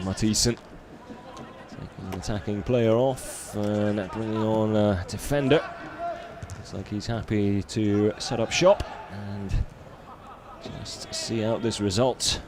Mathisen taking the attacking player off and bringing on a defender. Looks like he's happy to set up shop and just see out this result.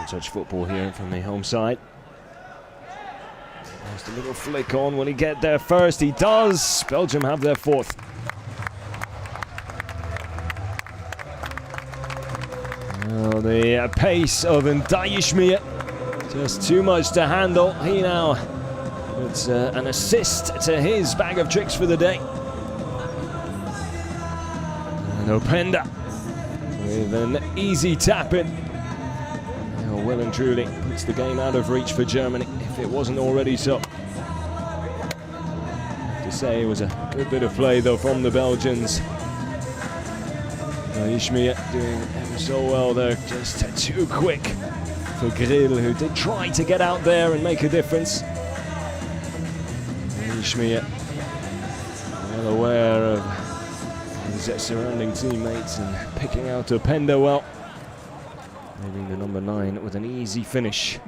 Touch football here from the home side. Just a little flick on. Will he get there first? He does. Belgium have their fourth. Oh, the pace of Ndayishimiye, just too much to handle. He now puts an assist to his bag of tricks for the day. And Openda with an easy tap in. Well and truly puts the game out of reach for Germany, if it wasn't already so. I have to say it was a good bit of play though from the Belgians. Ishmael doing ever so well there, just too quick for Grill, who did try to get out there and make a difference. Ishmael well aware of his surrounding teammates and picking out Openda well, leaving the number 9 with an easy finish.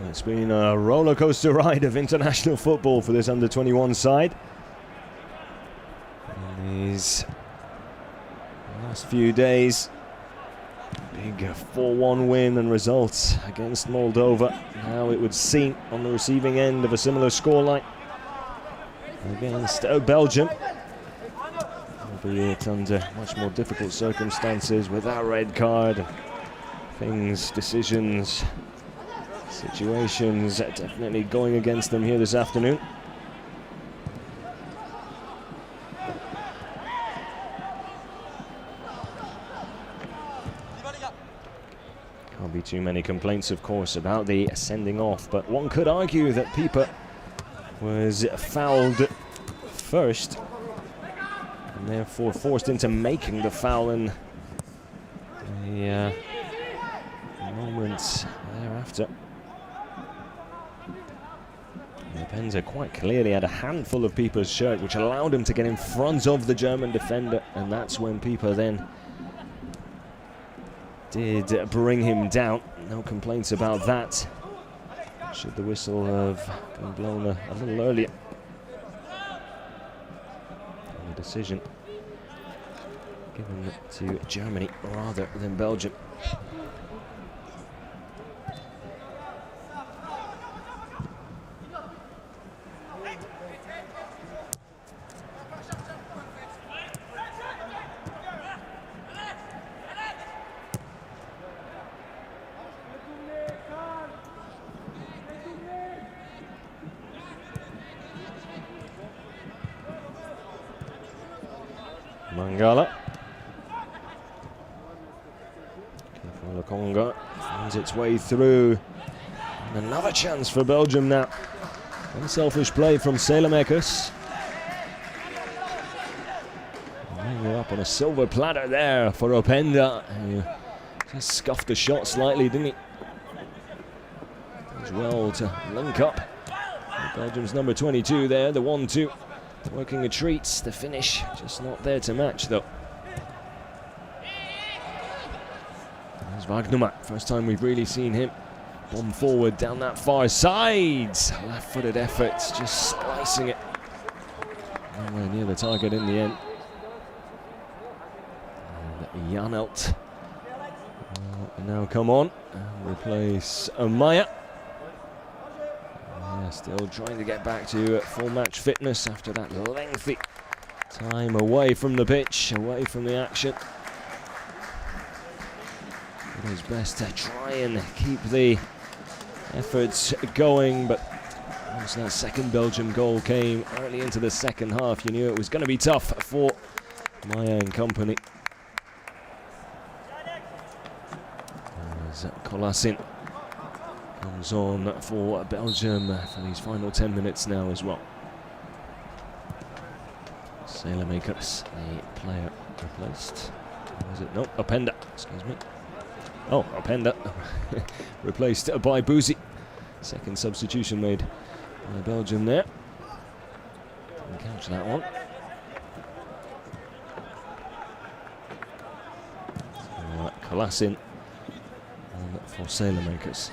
It's been a roller coaster ride of international football for this under-21 side. In these last few days, big 4-1 win and results against Moldova. Now it would seem on the receiving end of a similar scoreline against Belgium, albeit under much more difficult circumstances with that red card. Decisions, situations definitely going against them here this afternoon. Can't be too many complaints, of course, about the sending off, but one could argue that Pieper was fouled first and therefore forced into making the foul in the moments thereafter. Openda quite clearly had a handful of Pieper's shirt, which allowed him to get in front of the German defender, and that's when Pieper then did bring him down. No complaints about that. Should the whistle have been blown a little earlier. And the decision given to Germany rather than Belgium. Mangala. Conga finds its way through. And another chance for Belgium now. Unselfish play from Saelemaekers. We're up on a silver platter there for Openda. He just scuffed the shot slightly, didn't he? As well to link up. Belgium's number 22 there, the 1-2. Working a treat, the finish just not there to match though. There's Wagnumann, first time we've really seen him bomb forward down that far side. Left-footed effort, just splicing it. Nowhere near the target in the end. And Janelt now come on and replace Maya. Still trying to get back to full match fitness after that lengthy time away from the pitch, away from the action. Did his best to try and keep the efforts going, but once that second Belgium goal came early into the second half, you knew it was going to be tough for Maya and company. As Kolasin comes on for Belgium for these final 10 minutes now as well. Saelemaekers, the player replaced. Or is it? No, Openda, excuse me. Oh, Openda replaced by Boozy. Second substitution made by Belgium there. Didn't catch that one. So, Kolasin for Saelemaekers.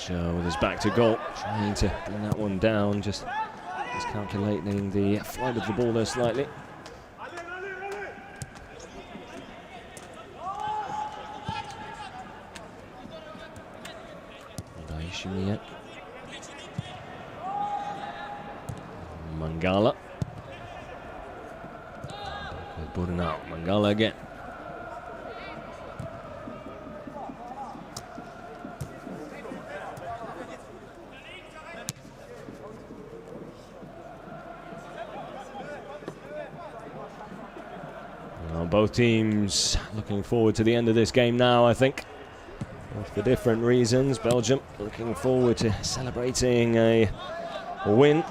Joe with his back to goal, trying to bring that one down, just calculating the flight of the ball there slightly. Mangala. Now Mangala again. Well, both teams looking forward to the end of this game now, I think. For different reasons. Belgium looking forward to celebrating a win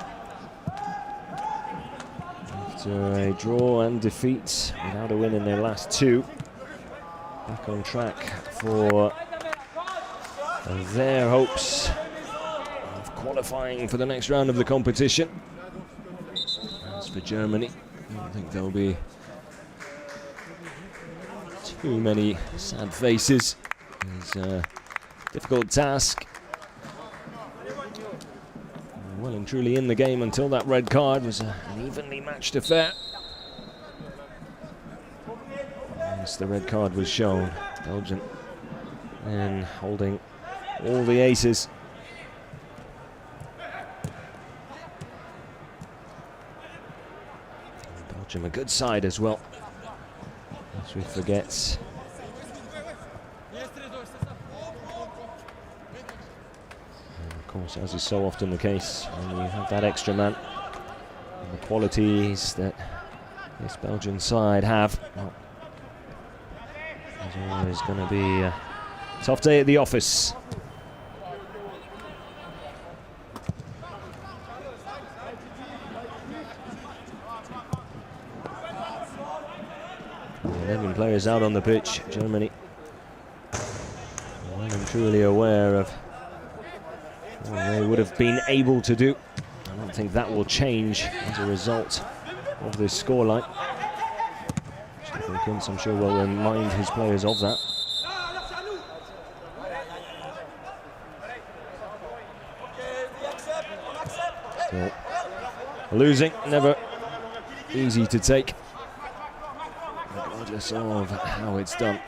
after a draw and defeat without a win in their last two. Back on track for their hopes of qualifying for the next round of the competition. As for Germany, I don't think there'll be too many sad faces. It's a difficult task. Well and truly in the game until that red card. Was an evenly matched affair. Once the red card was shown, Belgium and holding all the aces. Belgium a good side as well. As we forget. Of course, as is so often the case, when you have that extra man and the qualities that this Belgian side have, well, there's always going to be a tough day at the office. The 11 players out on the pitch. Germany well and truly aware of what they would have been able to do. I don't think that will change as a result of this scoreline. Stephen Kuntz, I'm sure, will remind his players of that. Still losing, never easy to take, regardless of how it's done.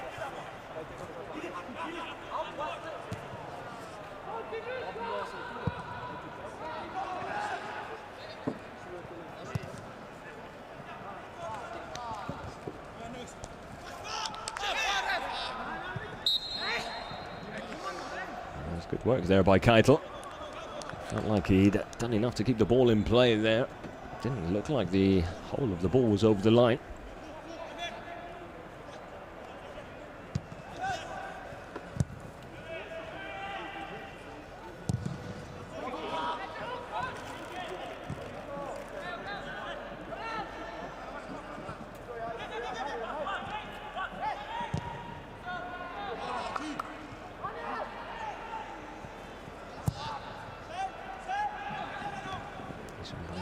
Good work there by Keitel. Felt like he'd done enough to keep the ball in play there. Didn't look like the whole of the ball was over the line.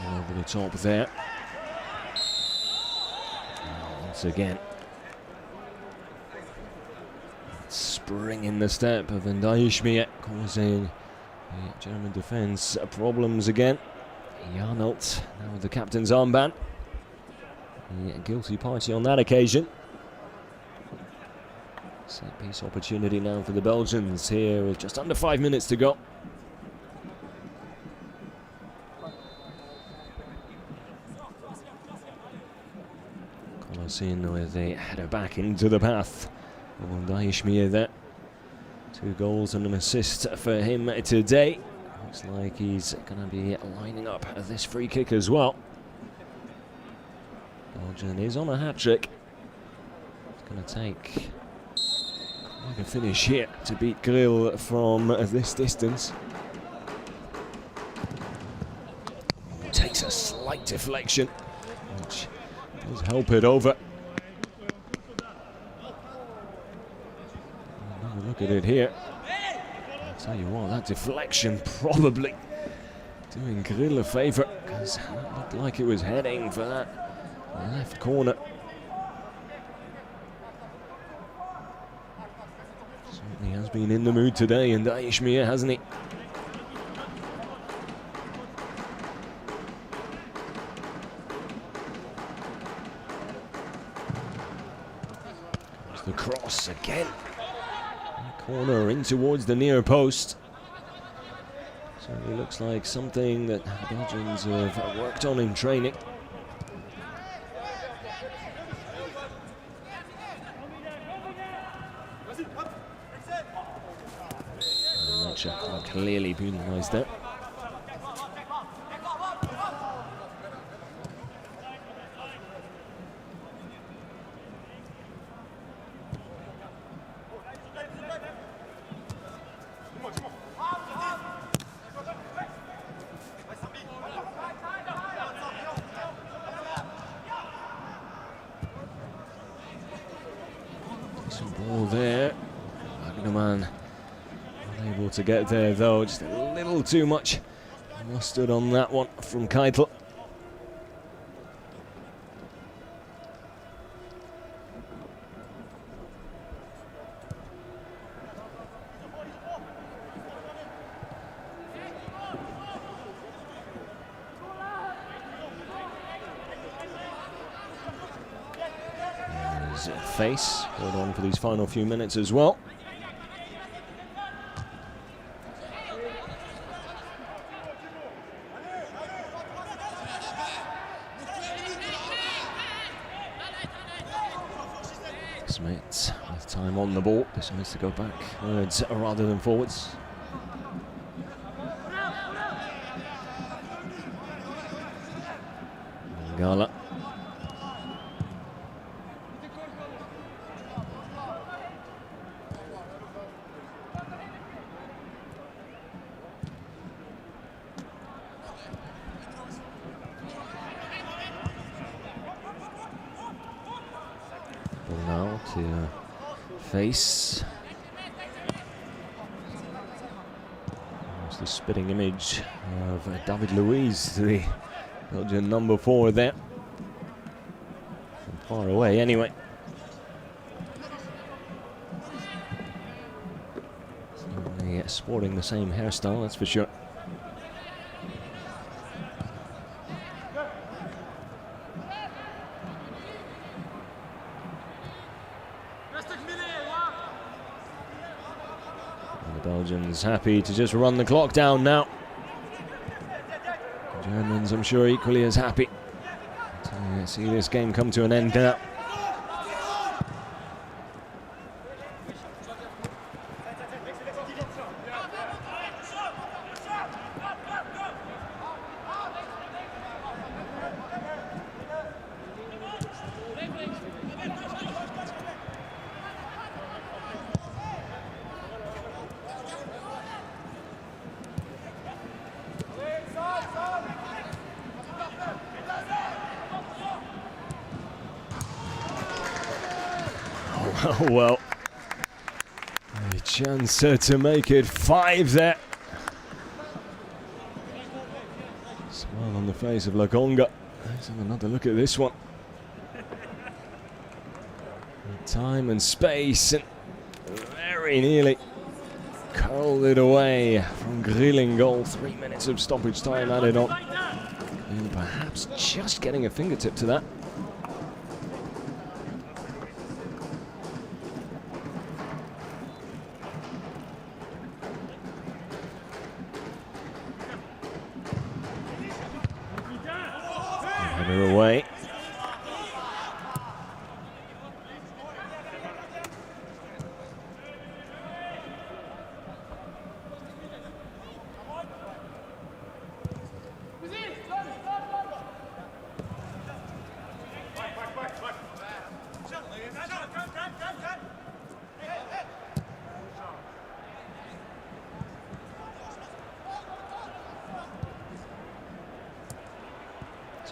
Over the top there. Once again, spring in the step of Ndayishimiye, causing the German defence problems again. Janelt now with the captain's armband. The guilty party on that occasion. Set piece opportunity now for the Belgians here with just under 5 minutes to go. In with a header back into the path of Ndayishimiye there. 2 goals and an assist for him today. Looks like he's going to be lining up this free kick as well. Belgium is on a hat-trick. It's going to take quite a finish here to beat Grill from this distance. Takes a slight deflection, which does help it over. Have a look at it here. I'll tell you what, that deflection probably doing Grill a favour, because it looked like it was heading for that left corner. Certainly has been in the mood today, and Ndayishimiye, hasn't he? again. Corner in towards the near post. So it looks like something that the Belgians have worked on in training. Quite clearly penalised there. Decent ball there. Wagnerman able to get there though, just a little too much mustard on that one from Keitel. There's Face going on for these final few minutes as well. Smith with time on the ball, decides to go backwards rather than forwards. Gala. Now to Face. There's the spitting image of David Luiz, the Belgian number 4 there. From far away anyway. Certainly sporting the same hairstyle, that's for sure. The Belgians happy to just run the clock down now. The Germans, I'm sure, equally as happy to see this game come to an end now. Oh well, a chance to make it 5 there. Smile on the face of Lakonga. Let's have another look at this one. Time and space, and very nearly curled it away from Grilling goal. 3 minutes of stoppage time added on. And perhaps just getting a fingertip to that. Header away.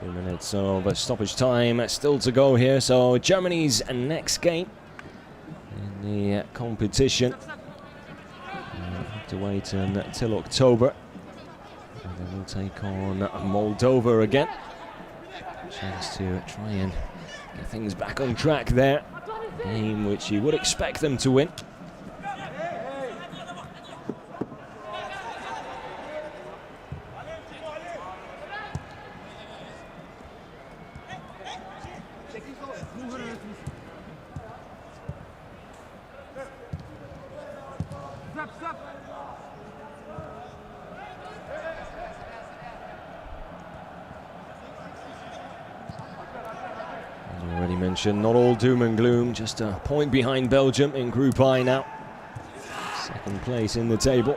Minutes of stoppage time still to go here, so Germany's next game in the competition. Have to wait until October. And then we'll take on Moldova again. Chance to try and get things back on track there. Game which you would expect them to win. As already mentioned, not all doom and gloom, just a point behind Belgium in Group I now. Second place in the table.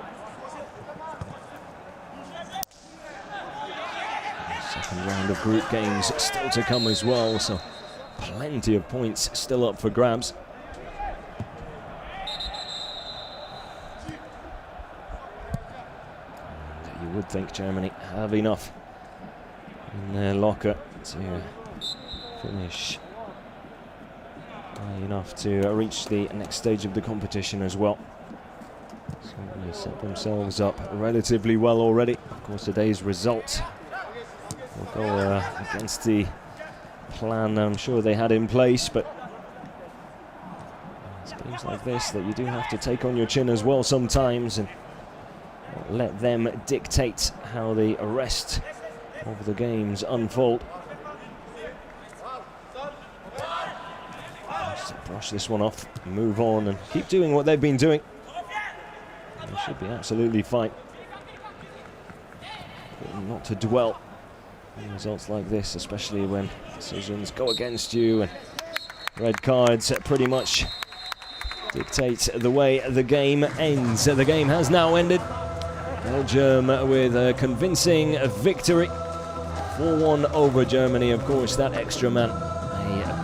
Second round of group games still to come as well, so plenty of points still up for grabs. And you would think Germany have enough in their locker to finish high enough to reach the next stage of the competition as well. So they set themselves up relatively well already. Of course, today's result will go against the plan I'm sure they had in place, but it's games like this that you do have to take on your chin as well sometimes and let them dictate how the rest of the games unfold. Just brush this one off, move on and keep doing what they've been doing. They should be absolutely fine. But not to dwell on results like this, especially when decisions go against you and red cards pretty much dictate the way the game ends. The game has now ended. Belgium with a convincing victory. 4-1 over Germany. Of course, that extra man, a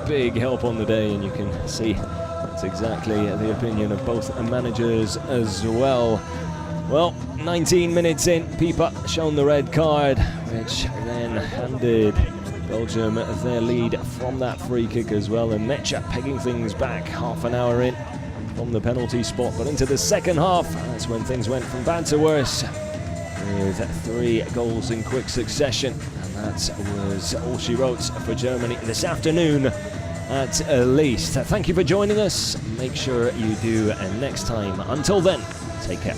big help on the day, and you can see that's exactly the opinion of both managers as well. Well, 19 minutes in, Pieper shown the red card, which then handed Belgium their lead from that free kick as well, and Mecha pegging things back half an hour in from the penalty spot. But into the second half, that's when things went from bad to worse, with 3 goals in quick succession, and that was all she wrote for Germany this afternoon at least. Thank you for joining us. Make sure you do next time. Until then, take care.